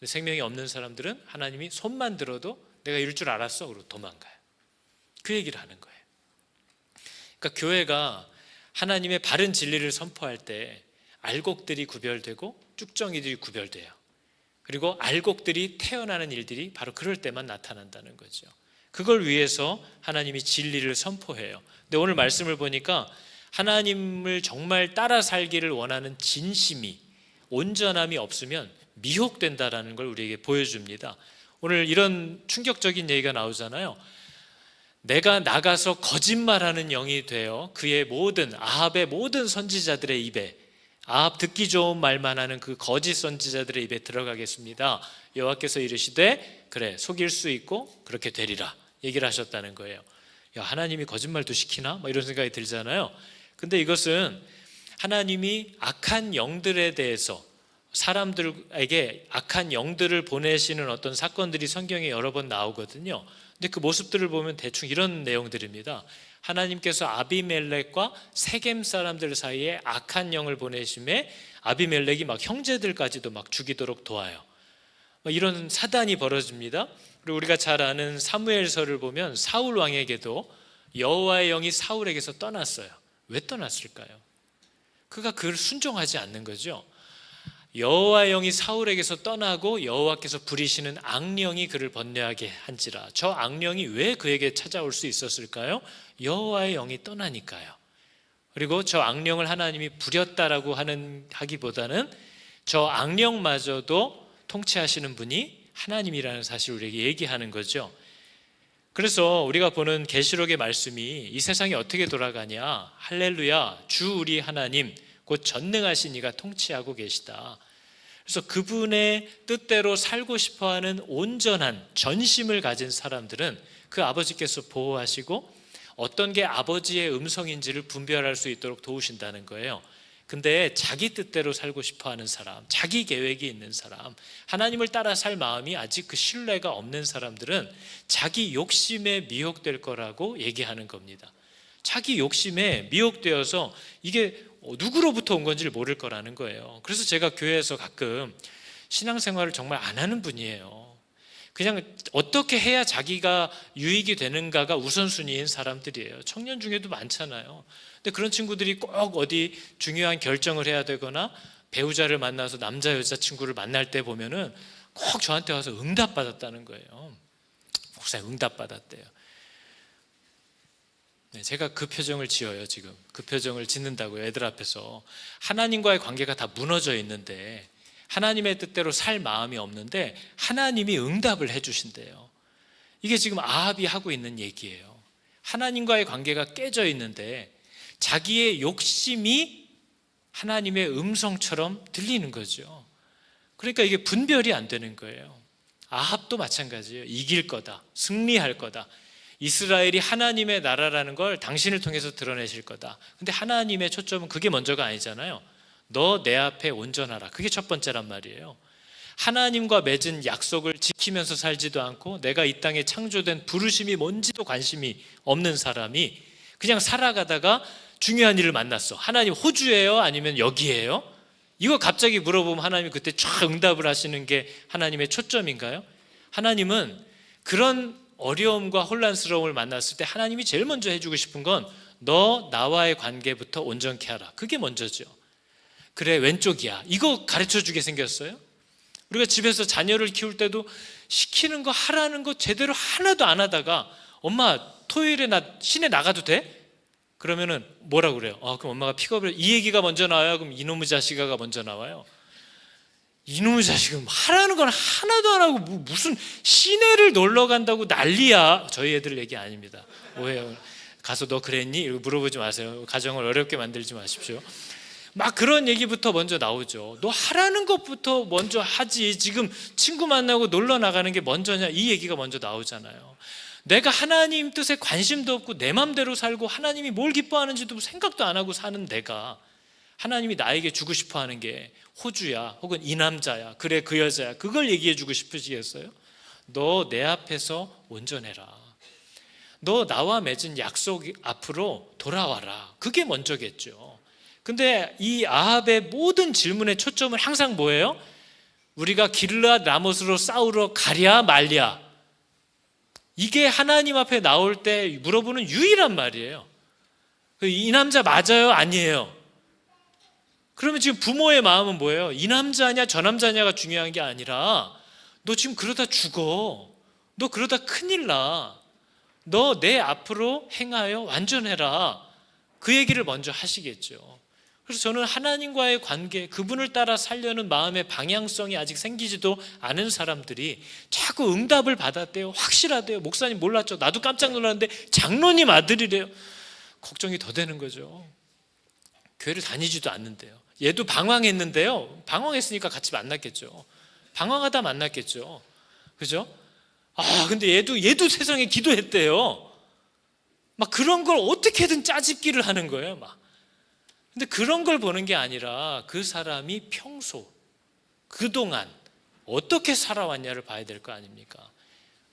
생명이 없는 사람들은 하나님이 손만 들어도 내가 이럴 줄 알았어 그러고 도망가요. 그 얘기를 하는 거예요. 그러니까 교회가 하나님의 바른 진리를 선포할 때 알곡들이 구별되고 쭉정이들이 구별돼요. 그리고 알곡들이 태어나는 일들이 바로 그럴 때만 나타난다는 거죠. 그걸 위해서 하나님이 진리를 선포해요. 근데 오늘 말씀을 보니까 하나님을 정말 따라 살기를 원하는 진심이, 온전함이 없으면 미혹된다라는 걸 우리에게 보여줍니다. 오늘 이런 충격적인 얘기가 나오잖아요. 내가 나가서 거짓말하는 영이 되어 그의 모든, 아합의 모든 선지자들의 입에, 아합 듣기 좋은 말만 하는 그 거짓 선지자들의 입에 들어가겠습니다. 여호와께서 이르시되 그래 속일 수 있고 그렇게 되리라 얘기를 하셨다는 거예요. 야, 하나님이 거짓말도 시키나? 뭐 이런 생각이 들잖아요. 근데 이것은 하나님이 악한 영들에 대해서, 사람들에게 악한 영들을 보내시는 어떤 사건들이 성경에 여러 번 나오거든요. 근데 그 모습들을 보면 대충 이런 내용들입니다. 하나님께서 아비멜렉과 세겜 사람들 사이에 악한 영을 보내심에 아비멜렉이 막 형제들까지도 막 죽이도록 도와요. 이런 사단이 벌어집니다. 그리고 우리가 잘 아는 사무엘서를 보면 사울 왕에게도 여호와의 영이 사울에게서 떠났어요. 왜 떠났을까요? 그가 그를 순종하지 않는 거죠. 여호와의 영이 사울에게서 떠나고 여호와께서 부리시는 악령이 그를 번뇌하게 한지라. 저 악령이 왜 그에게 찾아올 수 있었을까요? 여호와의 영이 떠나니까요. 그리고 저 악령을 하나님이 부렸다라고 하기보다는 저 악령마저도 통치하시는 분이 하나님이라는 사실을 우리에게 얘기하는 거죠. 그래서 우리가 보는 계시록의 말씀이 이 세상이 어떻게 돌아가냐, 할렐루야, 주 우리 하나님 곧 전능하신 이가 통치하고 계시다. 그래서 그분의 뜻대로 살고 싶어하는 온전한 전심을 가진 사람들은 그 아버지께서 보호하시고 어떤 게 아버지의 음성인지를 분별할 수 있도록 도우신다는 거예요. 근데 자기 뜻대로 살고 싶어하는 사람, 자기 계획이 있는 사람, 하나님을 따라 살 마음이 아직 그 신뢰가 없는 사람들은 자기 욕심에 미혹될 거라고 얘기하는 겁니다. 자기 욕심에 미혹되어서 이게 누구로부터 온 건지를 모를 거라는 거예요. 그래서 제가 교회에서 가끔 신앙생활을 정말 안 하는 분이에요. 그냥 어떻게 해야 자기가 유익이 되는가가 우선순위인 사람들이에요. 청년 중에도 많잖아요. 근데 그런 친구들이 꼭 어디 중요한 결정을 해야 되거나 배우자를 만나서 남자 여자친구를 만날 때 보면은 꼭 저한테 와서 응답받았다는 거예요. 목사님 응답받았대요. 네, 제가 그 표정을 지어요. 지금 그 표정을 짓는다고요. 애들 앞에서. 하나님과의 관계가 다 무너져 있는데, 하나님의 뜻대로 살 마음이 없는데 하나님이 응답을 해주신대요. 이게 지금 아합이 하고 있는 얘기예요. 하나님과의 관계가 깨져 있는데 자기의 욕심이 하나님의 음성처럼 들리는 거죠. 그러니까 이게 분별이 안 되는 거예요. 아합도 마찬가지예요. 이길 거다, 승리할 거다, 이스라엘이 하나님의 나라라는 걸 당신을 통해서 드러내실 거다. 근데 하나님의 초점은 그게 먼저가 아니잖아요. 너 내 앞에 온전하라. 그게 첫 번째란 말이에요. 하나님과 맺은 약속을 지키면서 살지도 않고 내가 이 땅에 창조된 부르심이 뭔지도 관심이 없는 사람이 그냥 살아가다가 중요한 일을 만났어. 하나님 호주예요? 아니면 여기예요? 이거 갑자기 물어보면 하나님이 그때 쫙 응답을 하시는 게 하나님의 초점인가요? 하나님은 그런 어려움과 혼란스러움을 만났을 때 하나님이 제일 먼저 해주고 싶은 건 너 나와의 관계부터 온전케 하라. 그게 먼저죠. 그래 왼쪽이야. 이거 가르쳐 주게 생겼어요? 우리가 집에서 자녀를 키울 때도 시키는 거 하라는 거 제대로 하나도 안 하다가 엄마 토요일에 나 시내 나가도 돼? 그러면은 뭐라고 그래요? 그럼 엄마가 픽업을 이 얘기가 먼저 나와요? 그럼 이놈의 자식아가 먼저 나와요? 이놈의 자식은 하라는 건 하나도 안 하고 무슨 시내를 놀러 간다고 난리야. 저희 애들 얘기 아닙니다. 오해요. 가서 너 그랬니? 이거 물어보지 마세요. 가정을 어렵게 만들지 마십시오. 막 그런 얘기부터 먼저 나오죠. 너 하라는 것부터 먼저 하지. 지금 친구 만나고 놀러 나가는 게 먼저냐? 이 얘기가 먼저 나오잖아요. 내가 하나님 뜻에 관심도 없고 내 맘대로 살고 하나님이 뭘 기뻐하는지도 생각도 안 하고 사는 내가 하나님이 나에게 주고 싶어 하는 게 호주야 혹은 이 남자야 그래 그 여자야 그걸 얘기해 주고 싶으시겠어요? 너 내 앞에서 온전해라. 너 나와 맺은 약속 앞으로 돌아와라. 그게 먼저겠죠. 근데 이 아합의 모든 질문의 초점은 항상 뭐예요? 우리가 길르앗 라못으로 싸우러 가랴 말랴. 이게 하나님 앞에 나올 때 물어보는 유일한 말이에요. 이 남자 맞아요? 아니에요? 그러면 지금 부모의 마음은 뭐예요? 이 남자냐 저 남자냐가 중요한 게 아니라 너 지금 그러다 죽어. 너 그러다 큰일 나. 너 내 앞으로 행하여 완전해라. 그 얘기를 먼저 하시겠죠. 그래서 저는 하나님과의 관계, 그분을 따라 살려는 마음의 방향성이 아직 생기지도 않은 사람들이 자꾸 응답을 받았대요. 확실하대요. 목사님 몰랐죠. 나도 깜짝 놀랐는데 장로님 아들이래요. 걱정이 더 되는 거죠. 교회를 다니지도 않는데요. 얘도 방황했는데요. 방황했으니까 같이 만났겠죠. 방황하다 만났겠죠. 그죠? 근데 얘도 세상에 기도했대요. 막 그런 걸 어떻게든 짜집기를 하는 거예요. 막. 근데 그런 걸 보는 게 아니라 그 사람이 평소 그동안 어떻게 살아왔냐를 봐야 될 거 아닙니까?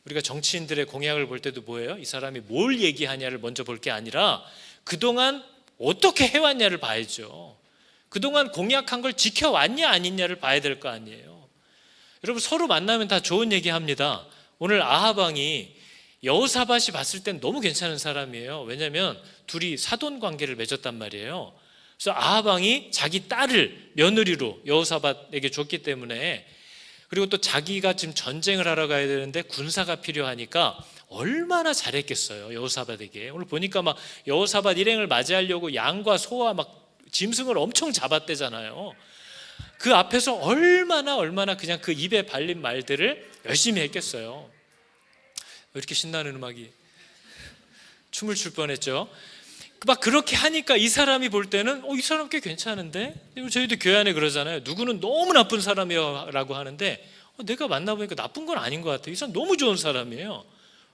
우리가 정치인들의 공약을 볼 때도 뭐예요? 이 사람이 뭘 얘기하냐를 먼저 볼 게 아니라 그동안 어떻게 해왔냐를 봐야죠. 그동안 공약한 걸 지켜왔냐 아니냐를 봐야 될 거 아니에요. 여러분 서로 만나면 다 좋은 얘기합니다. 오늘 아합 왕이 여호사밧이 봤을 땐 너무 괜찮은 사람이에요. 왜냐하면 둘이 사돈 관계를 맺었단 말이에요. 그래서 아합 왕이 자기 딸을 며느리로 여호사밧에게 줬기 때문에, 그리고 또 자기가 지금 전쟁을 하러 가야 되는데 군사가 필요하니까 얼마나 잘했겠어요 여호사밧에게. 오늘 보니까 막 여호사밧 일행을 맞이하려고 양과 소와 막 짐승을 엄청 잡았대잖아요. 그 앞에서 얼마나 그냥 그 입에 발린 말들을 열심히 했겠어요. 왜 이렇게 신나는 음악이 춤을 출 뻔했죠. 막 그렇게 하니까 이 사람이 볼 때는 이 사람 꽤 괜찮은데. 저희도 교회 안에 그러잖아요. 누구는 너무 나쁜 사람이야 라고 하는데 내가 만나보니까 나쁜 건 아닌 것 같아요. 이 사람 너무 좋은 사람이에요.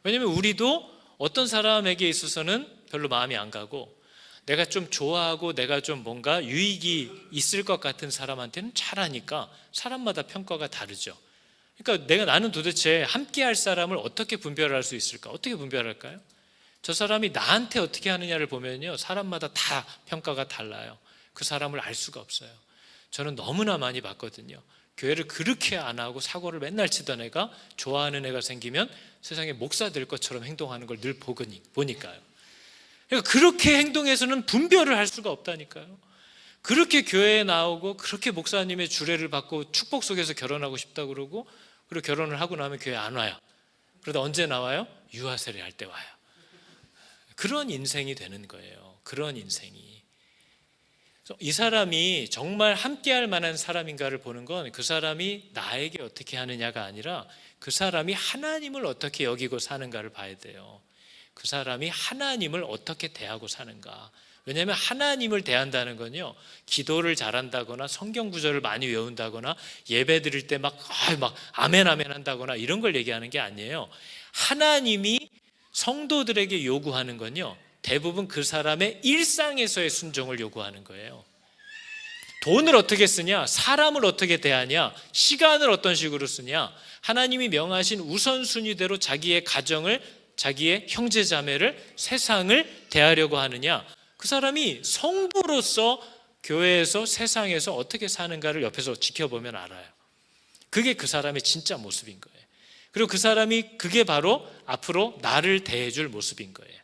왜냐하면 우리도 어떤 사람에게 있어서는 별로 마음이 안 가고 내가 좀 좋아하고 내가 좀 뭔가 유익이 있을 것 같은 사람한테는 잘하니까 사람마다 평가가 다르죠. 그러니까 나는 도대체 함께 할 사람을 어떻게 분별할 수 있을까? 어떻게 분별할까요? 저 사람이 나한테 어떻게 하느냐를 보면요, 사람마다 다 평가가 달라요. 그 사람을 알 수가 없어요. 저는 너무나 많이 봤거든요. 교회를 그렇게 안 하고 사고를 맨날 치던 애가 좋아하는 애가 생기면 세상에 목사 될 것처럼 행동하는 걸 늘 보니까요. 그러니까 그렇게 행동해서는 분별을 할 수가 없다니까요. 그렇게 교회에 나오고 그렇게 목사님의 주례를 받고 축복 속에서 결혼하고 싶다고 그러고, 그리고 결혼을 하고 나면 교회 안 와요. 그러다 언제 나와요? 유아 세례할 때 와요. 그런 인생이 되는 거예요. 그런 인생이. 이 사람이 정말 함께할 만한 사람인가를 보는 건 그 사람이 나에게 어떻게 하느냐가 아니라 그 사람이 하나님을 어떻게 여기고 사는가를 봐야 돼요. 그 사람이 하나님을 어떻게 대하고 사는가. 왜냐하면 하나님을 대한다는 건요, 기도를 잘한다거나 성경 구절을 많이 외운다거나 예배 드릴 때 막 아멘 아멘 한다거나 이런 걸 얘기하는 게 아니에요. 하나님이 성도들에게 요구하는 건요, 대부분 그 사람의 일상에서의 순종을 요구하는 거예요. 돈을 어떻게 쓰냐, 사람을 어떻게 대하냐, 시간을 어떤 식으로 쓰냐, 하나님이 명하신 우선순위대로 자기의 가정을, 자기의 형제자매를, 세상을 대하려고 하느냐, 그 사람이 성도로서 교회에서 세상에서 어떻게 사는가를 옆에서 지켜보면 알아요. 그게 그 사람의 진짜 모습인 거예요. 그리고 그 사람이 그게 바로 앞으로 나를 대해줄 모습인 거예요.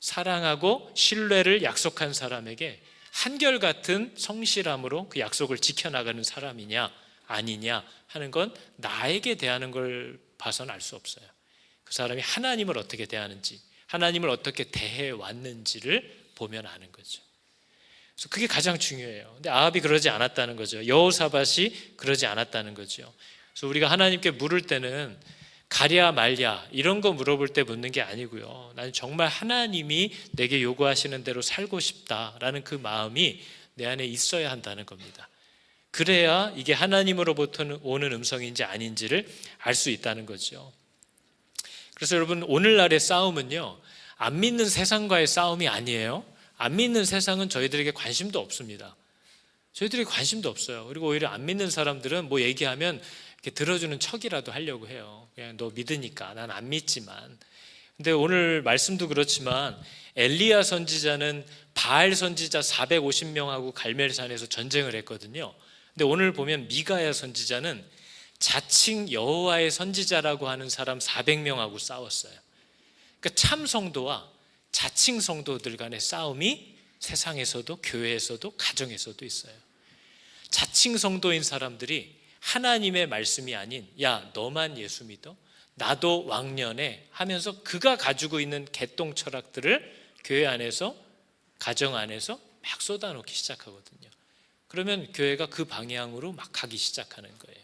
사랑하고 신뢰를 약속한 사람에게 한결같은 성실함으로 그 약속을 지켜나가는 사람이냐 아니냐 하는 건 나에게 대하는 걸 봐서는 알 수 없어요. 그 사람이 하나님을 어떻게 대하는지, 하나님을 어떻게 대해왔는지를 보면 아는 거죠. 그래서 그게 가장 중요해요. 근데 아합이 그러지 않았다는 거죠. 여호사밧이 그러지 않았다는 거죠. 그래서 우리가 하나님께 물을 때는 가랴 말랴 이런 거 물어볼 때 묻는 게 아니고요, 나는 정말 하나님이 내게 요구하시는 대로 살고 싶다라는 그 마음이 내 안에 있어야 한다는 겁니다. 그래야 이게 하나님으로부터 오는 음성인지 아닌지를 알 수 있다는 거죠. 그래서 여러분, 오늘날의 싸움은요, 안 믿는 세상과의 싸움이 아니에요. 안 믿는 세상은 저희들에게 관심도 없습니다. 저희들에게 관심도 없어요. 그리고 오히려 안 믿는 사람들은 뭐 얘기하면 이렇게 들어주는 척이라도 하려고 해요. 그냥 너 믿으니까. 난 안 믿지만. 근데 오늘 말씀도 그렇지만 엘리야 선지자는 바알 선지자 450명하고 갈멜산에서 전쟁을 했거든요. 근데 오늘 보면 미가야 선지자는 자칭 여호와의 선지자라고 하는 사람 400명하고 싸웠어요. 그러니까 참 성도와 자칭 성도들 간의 싸움이 세상에서도 교회에서도 가정에서도 있어요. 자칭 성도인 사람들이 하나님의 말씀이 아닌 야 너만 예수 믿어? 나도 왕년에 하면서 그가 가지고 있는 개똥 철학들을 교회 안에서, 가정 안에서 막 쏟아놓기 시작하거든요. 그러면 교회가 그 방향으로 막 가기 시작하는 거예요.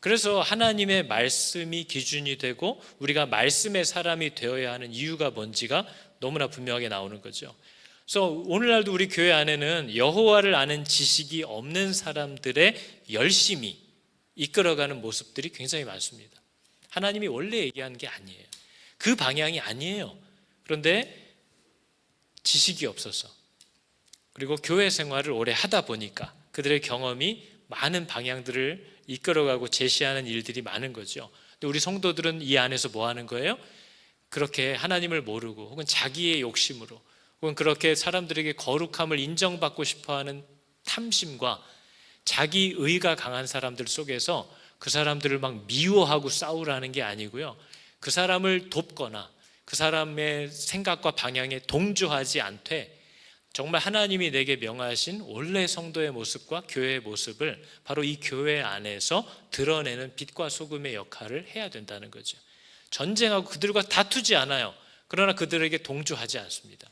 그래서 하나님의 말씀이 기준이 되고 우리가 말씀의 사람이 되어야 하는 이유가 뭔지가 너무나 분명하게 나오는 거죠. 그래서 오늘날도 우리 교회 안에는 여호와를 아는 지식이 없는 사람들의 열심히 이끌어가는 모습들이 굉장히 많습니다. 하나님이 원래 얘기하는 게 아니에요. 그 방향이 아니에요. 그런데 지식이 없어서, 그리고 교회 생활을 오래 하다 보니까 그들의 경험이 많은 방향들을 이끌어가고 제시하는 일들이 많은 거죠. 근데 우리 성도들은 이 안에서 뭐 하는 거예요? 그렇게 하나님을 모르고 혹은 자기의 욕심으로 혹은 그렇게 사람들에게 거룩함을 인정받고 싶어하는 탐심과 자기 의가 강한 사람들 속에서 그 사람들을 막 미워하고 싸우라는 게 아니고요, 그 사람을 돕거나 그 사람의 생각과 방향에 동조하지 않되 정말 하나님이 내게 명하신 원래 성도의 모습과 교회의 모습을 바로 이 교회 안에서 드러내는 빛과 소금의 역할을 해야 된다는 거죠. 전쟁하고 그들과 다투지 않아요. 그러나 그들에게 동조하지 않습니다.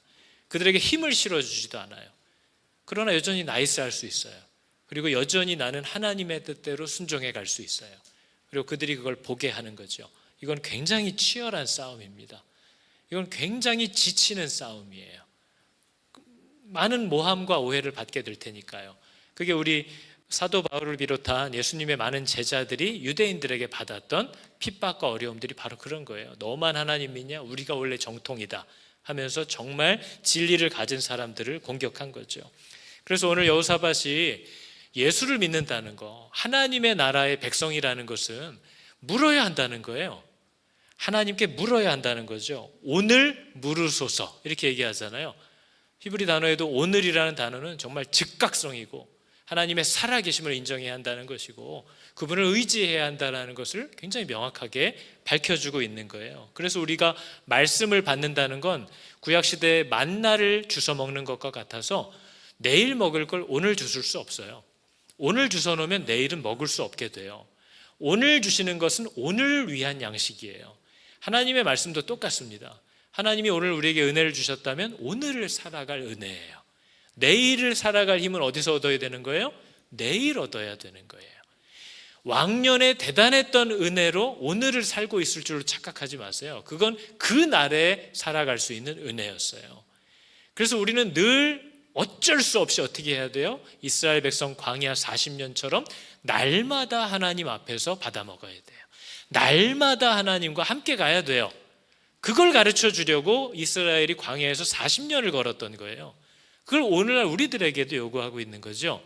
그들에게 힘을 실어주지도 않아요. 그러나 여전히 나이스할 수 있어요. 그리고 여전히 나는 하나님의 뜻대로 순종해 갈 수 있어요. 그리고 그들이 그걸 보게 하는 거죠. 이건 굉장히 치열한 싸움입니다. 이건 굉장히 지치는 싸움이에요. 많은 모함과 오해를 받게 될 테니까요. 그게 우리 사도 바울을 비롯한 예수님의 많은 제자들이 유대인들에게 받았던 핍박과 어려움들이 바로 그런 거예요. 너만 하나님 믿냐? 우리가 원래 정통이다 하면서 정말 진리를 가진 사람들을 공격한 거죠. 그래서 오늘 여호사밧이 예수를 믿는다는 거, 하나님의 나라의 백성이라는 것은 물어야 한다는 거예요. 하나님께 물어야 한다는 거죠. 오늘 물으소서 이렇게 얘기하잖아요. 히브리 단어에도 오늘이라는 단어는 정말 즉각성이고 하나님의 살아계심을 인정해야 한다는 것이고 그분을 의지해야 한다는 것을 굉장히 명확하게 밝혀주고 있는 거예요. 그래서 우리가 말씀을 받는다는 건 구약시대에 만나를 주워 먹는 것과 같아서 내일 먹을 걸 오늘 주실 수 없어요. 오늘 주워 놓으면 내일은 먹을 수 없게 돼요. 오늘 주시는 것은 오늘 위한 양식이에요. 하나님의 말씀도 똑같습니다. 하나님이 오늘 우리에게 은혜를 주셨다면 오늘을 살아갈 은혜예요. 내일을 살아갈 힘은 어디서 얻어야 되는 거예요? 내일 얻어야 되는 거예요. 왕년에 대단했던 은혜로 오늘을 살고 있을 줄로 착각하지 마세요. 그건 그 날에 살아갈 수 있는 은혜였어요. 그래서 우리는 늘 어쩔 수 없이 어떻게 해야 돼요? 이스라엘 백성 광야 40년처럼 날마다 하나님 앞에서 받아 먹어야 돼요. 날마다 하나님과 함께 가야 돼요. 그걸 가르쳐 주려고 이스라엘이 광야에서 40년을 걸었던 거예요. 그걸 오늘날 우리들에게도 요구하고 있는 거죠.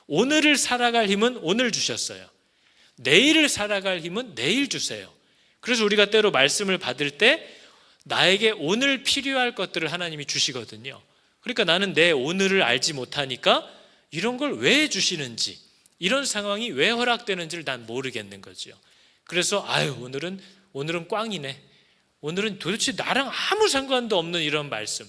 오늘을 살아갈 힘은 오늘 주셨어요. 내일을 살아갈 힘은 내일 주세요. 그래서 우리가 때로 말씀을 받을 때 나에게 오늘 필요할 것들을 하나님이 주시거든요. 그러니까 나는 내 오늘을 알지 못하니까 이런 걸 왜 주시는지, 이런 상황이 왜 허락되는지를 난 모르겠는 거죠. 그래서 오늘은 꽝이네. 오늘은 도대체 나랑 아무 상관도 없는 이런 말씀,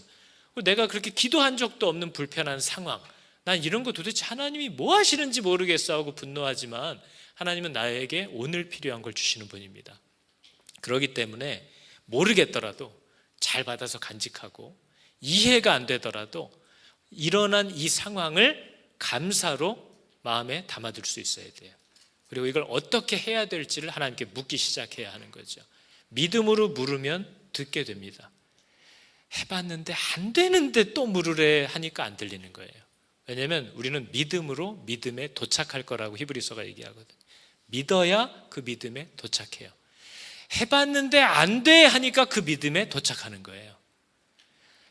내가 그렇게 기도한 적도 없는 불편한 상황, 난 이런 거 도대체 하나님이 뭐 하시는지 모르겠어 하고 분노하지만 하나님은 나에게 오늘 필요한 걸 주시는 분입니다. 그렇기 때문에 모르겠더라도 잘 받아서 간직하고 이해가 안 되더라도 일어난 이 상황을 감사로 마음에 담아둘 수 있어야 돼요. 그리고 이걸 어떻게 해야 될지를 하나님께 묻기 시작해야 하는 거죠. 믿음으로 물으면 듣게 됩니다. 해봤는데 안 되는데 또 물으래 하니까 안 들리는 거예요. 왜냐하면 우리는 믿음으로 믿음에 도착할 거라고 히브리서가 얘기하거든요. 믿어야 그 믿음에 도착해요. 해봤는데 안 돼 하니까 그 믿음에 도착하는 거예요.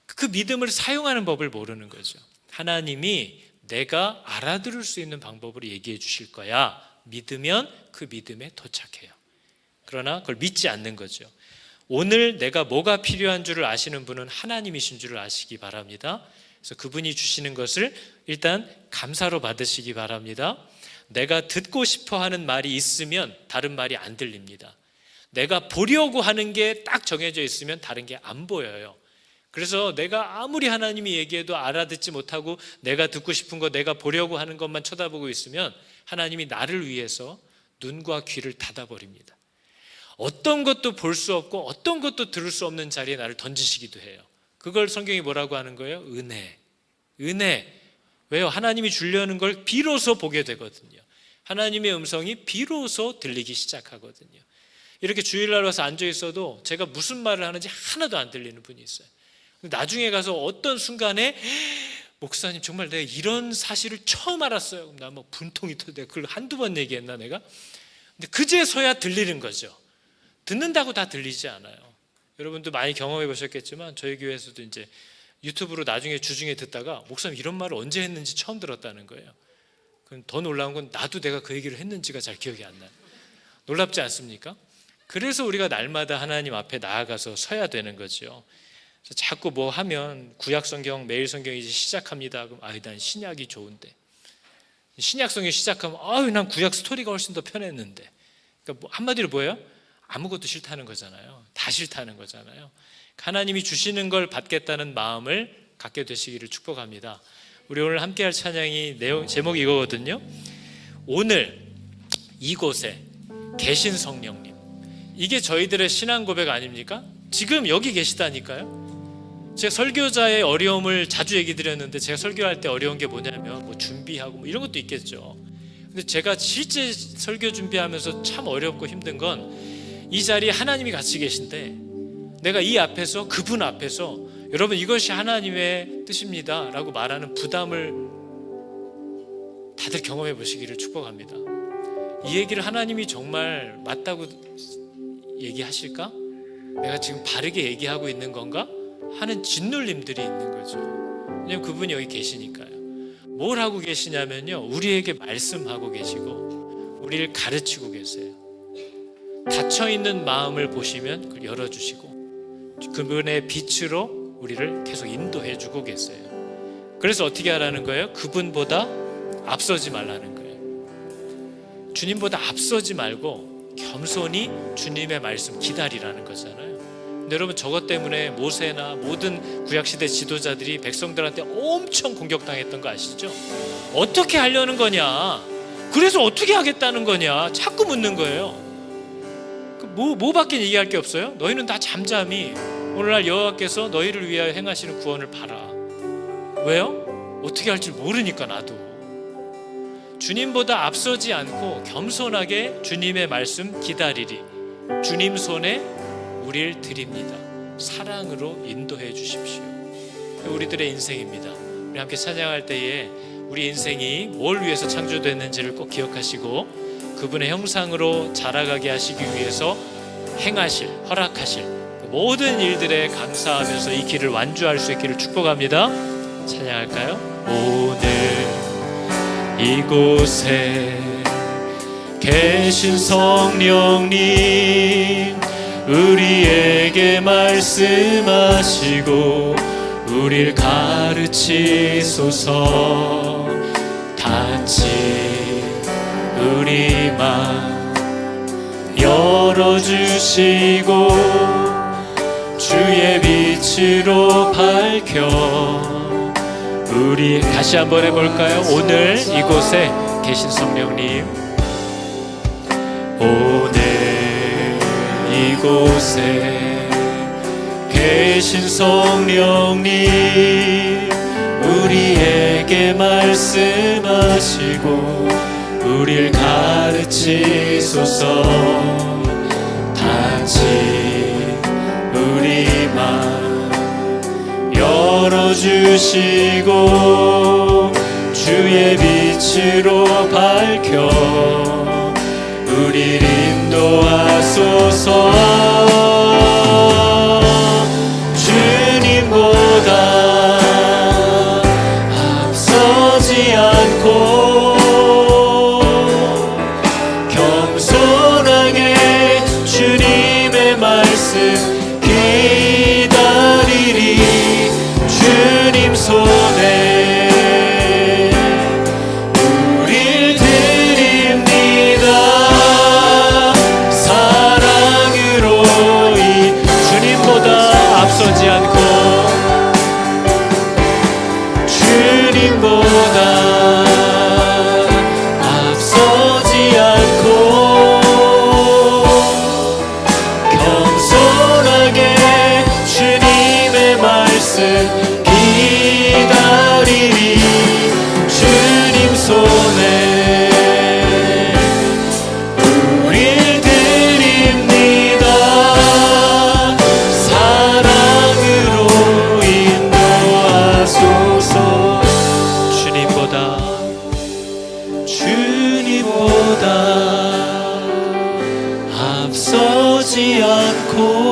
그 믿음을 사용하는 법을 모르는 거죠. 하나님이 내가 알아들을 수 있는 방법으로 얘기해 주실 거야. 믿으면 그 믿음에 도착해요. 그러나 그걸 믿지 않는 거죠. 오늘 내가 뭐가 필요한 줄을 아시는 분은 하나님이신 줄을 아시기 바랍니다. 그래서 그분이 주시는 것을 일단 감사로 받으시기 바랍니다. 내가 듣고 싶어 하는 말이 있으면 다른 말이 안 들립니다. 내가 보려고 하는 게 딱 정해져 있으면 다른 게 안 보여요. 그래서 내가 아무리 하나님이 얘기해도 알아듣지 못하고 내가 듣고 싶은 거, 내가 보려고 하는 것만 쳐다보고 있으면 하나님이 나를 위해서 눈과 귀를 닫아버립니다. 어떤 것도 볼 수 없고 어떤 것도 들을 수 없는 자리에 나를 던지시기도 해요. 그걸 성경이 뭐라고 하는 거예요? 은혜. 왜요? 하나님이 주려는 걸 비로소 보게 되거든요. 하나님의 음성이 비로소 들리기 시작하거든요. 이렇게 주일날 와서 앉아 있어도 제가 무슨 말을 하는지 하나도 안 들리는 분이 있어요. 나중에 가서 어떤 순간에 목사님 정말 내가 이런 사실을 처음 알았어요. 나 뭐 분통이 터져. 내가 그걸 한두 번 얘기했나 내가? 근데 그제서야 들리는 거죠. 듣는다고 다 들리지 않아요. 여러분도 많이 경험해 보셨겠지만 저희 교회에서도 이제 유튜브로 나중에 주중에 듣다가 목사님 이런 말을 언제 했는지 처음 들었다는 거예요. 그럼 더 놀라운 건 나도 내가 그 얘기를 했는지가 잘 기억이 안 나요. 놀랍지 않습니까? 그래서 우리가 날마다 하나님 앞에 나아가서 서야 되는 거죠. 자꾸 뭐 하면 구약 성경, 매일 성경 이제 시작합니다. 그럼 난 신약이 좋은데. 신약 성경 시작하면 난 구약 스토리가 훨씬 더 편했는데. 그러니까 뭐 한마디로 뭐예요? 아무것도 싫다는 거잖아요. 다 싫다는 거잖아요. 하나님이 주시는 걸 받겠다는 마음을 갖게 되시기를 축복합니다. 우리 오늘 함께할 찬양이 제목이 이거거든요. 오늘 이곳에 계신 성령님. 이게 저희들의 신앙 고백 아닙니까? 지금 여기 계시다니까요. 제가 설교자의 어려움을 자주 얘기 드렸는데 제가 설교할 때 어려운 게 뭐냐면 뭐 준비하고 뭐 이런 것도 있겠죠. 근데 제가 실제 설교 준비하면서 참 어렵고 힘든 건 이 자리에 하나님이 같이 계신데 내가 이 앞에서 그분 앞에서 여러분 이것이 하나님의 뜻입니다 라고 말하는 부담을 다들 경험해 보시기를 축복합니다. 이 얘기를 하나님이 정말 맞다고 얘기하실까? 내가 지금 바르게 얘기하고 있는 건가? 하는 짓눌림들이 있는 거죠. 왜냐하면 그분이 여기 계시니까요. 뭘 하고 계시냐면요, 우리에게 말씀하고 계시고 우리를 가르치고 계세요. 닫혀있는 마음을 보시면 그걸 열어주시고 그분의 빛으로 우리를 계속 인도해주고 계세요. 그래서 어떻게 하라는 거예요? 그분보다 앞서지 말라는 거예요. 주님보다 앞서지 말고 겸손히 주님의 말씀 기다리라는 거잖아요. 근데 여러분, 저것 때문에 모세나 모든 구약시대 지도자들이 백성들한테 엄청 공격당했던 거 아시죠? 어떻게 하려는 거냐, 그래서 어떻게 하겠다는 거냐 자꾸 묻는 거예요. 뭐밖에 얘기할 게 없어요? 너희는 다 잠잠히 오늘날 여호와께서 너희를 위하여 행하시는 구원을 봐라. 왜요? 어떻게 할지 모르니까. 나도 주님보다 앞서지 않고 겸손하게 주님의 말씀 기다리리. 주님 손에 우리를 드립니다. 사랑으로 인도해 주십시오. 우리들의 인생입니다. 우리 함께 찬양할 때에 우리 인생이 뭘 위해서 창조됐는지를 꼭 기억하시고 그분의 형상으로 자라가게 하시기 위해서 행하실, 허락하실 모든 일들에 감사하면서 이 길을 완주할 수 있기를 축복합니다. 찬양할까요? 오늘 이곳에 계신 성령님, 우리에게 말씀하시고 우릴 가르치소서. 닫힌 우리 맘 열어주시고 주의 빛으로 밝혀 우리 다시 한번 해볼까요? 오늘 이곳에 계신 성령님, 오늘 이곳에 계신 성령님, 우리에게 말씀하시고 우릴 가르치소서. 닫힌 우리 맘 열어주시고 주의 빛으로 밝혀 우릴 인도하소서. 주님보다 앞서지 않고 주님의 말씀 기다리리. 주님 손에 우릴 드립니다. 사랑으로 주님보다 앞서지 않고 주님보다 앞서지 않고 기다리리. 주님 손에 우릴 드립니다. 사랑으로 인도하소서. 주님보다 앞서지 않고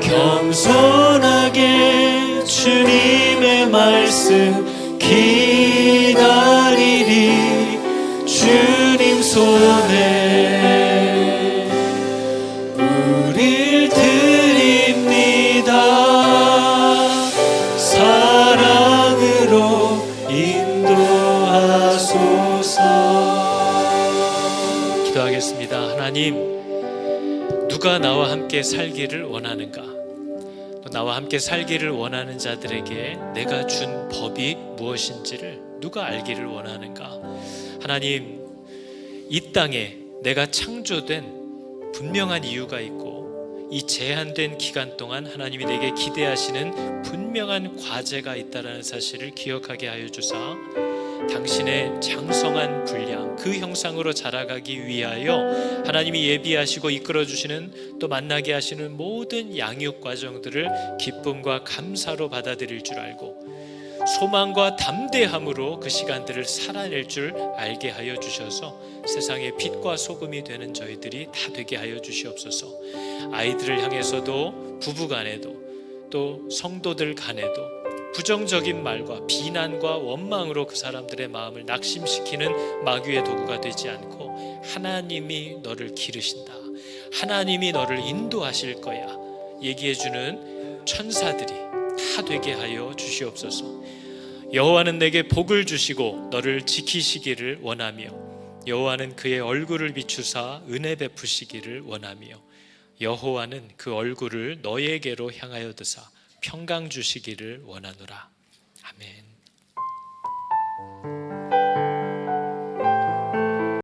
겸손하게 주님의 말씀 기다리리. 주님 손에 우릴 드립니다. 사랑으로 인도하소서. 기도하겠습니다. 하나님, 누가 나와 함께 살기를 원하는가? 나와 함께 살기를 원하는 자들에게 내가 준 법이 무엇인지를 누가 알기를 원하는가? 하나님, 이 땅에 내가 창조된 분명한 이유가 있고 이 제한된 기간 동안 하나님이 내게 기대하시는 분명한 과제가 있다는 사실을 기억하게 하여 주사 당신의 장성한 분량, 그 형상으로 자라가기 위하여 하나님이 예비하시고 이끌어주시는, 또 만나게 하시는 모든 양육 과정들을 기쁨과 감사로 받아들일 줄 알고 소망과 담대함으로 그 시간들을 살아낼 줄 알게 하여 주셔서 세상의 빛과 소금이 되는 저희들이 다 되게 하여 주시옵소서. 아이들을 향해서도 부부간에도 또 성도들 간에도 부정적인 말과 비난과 원망으로 그 사람들의 마음을 낙심시키는 마귀의 도구가 되지 않고 하나님이 너를 기르신다, 하나님이 너를 인도하실 거야 얘기해주는 천사들이 다 되게 하여 주시옵소서. 여호와는 내게 복을 주시고 너를 지키시기를 원하며 여호와는 그의 얼굴을 비추사 은혜 베푸시기를 원하며 여호와는 그 얼굴을 너에게로 향하여 드사 평강 주시기를 원하노라. 아멘.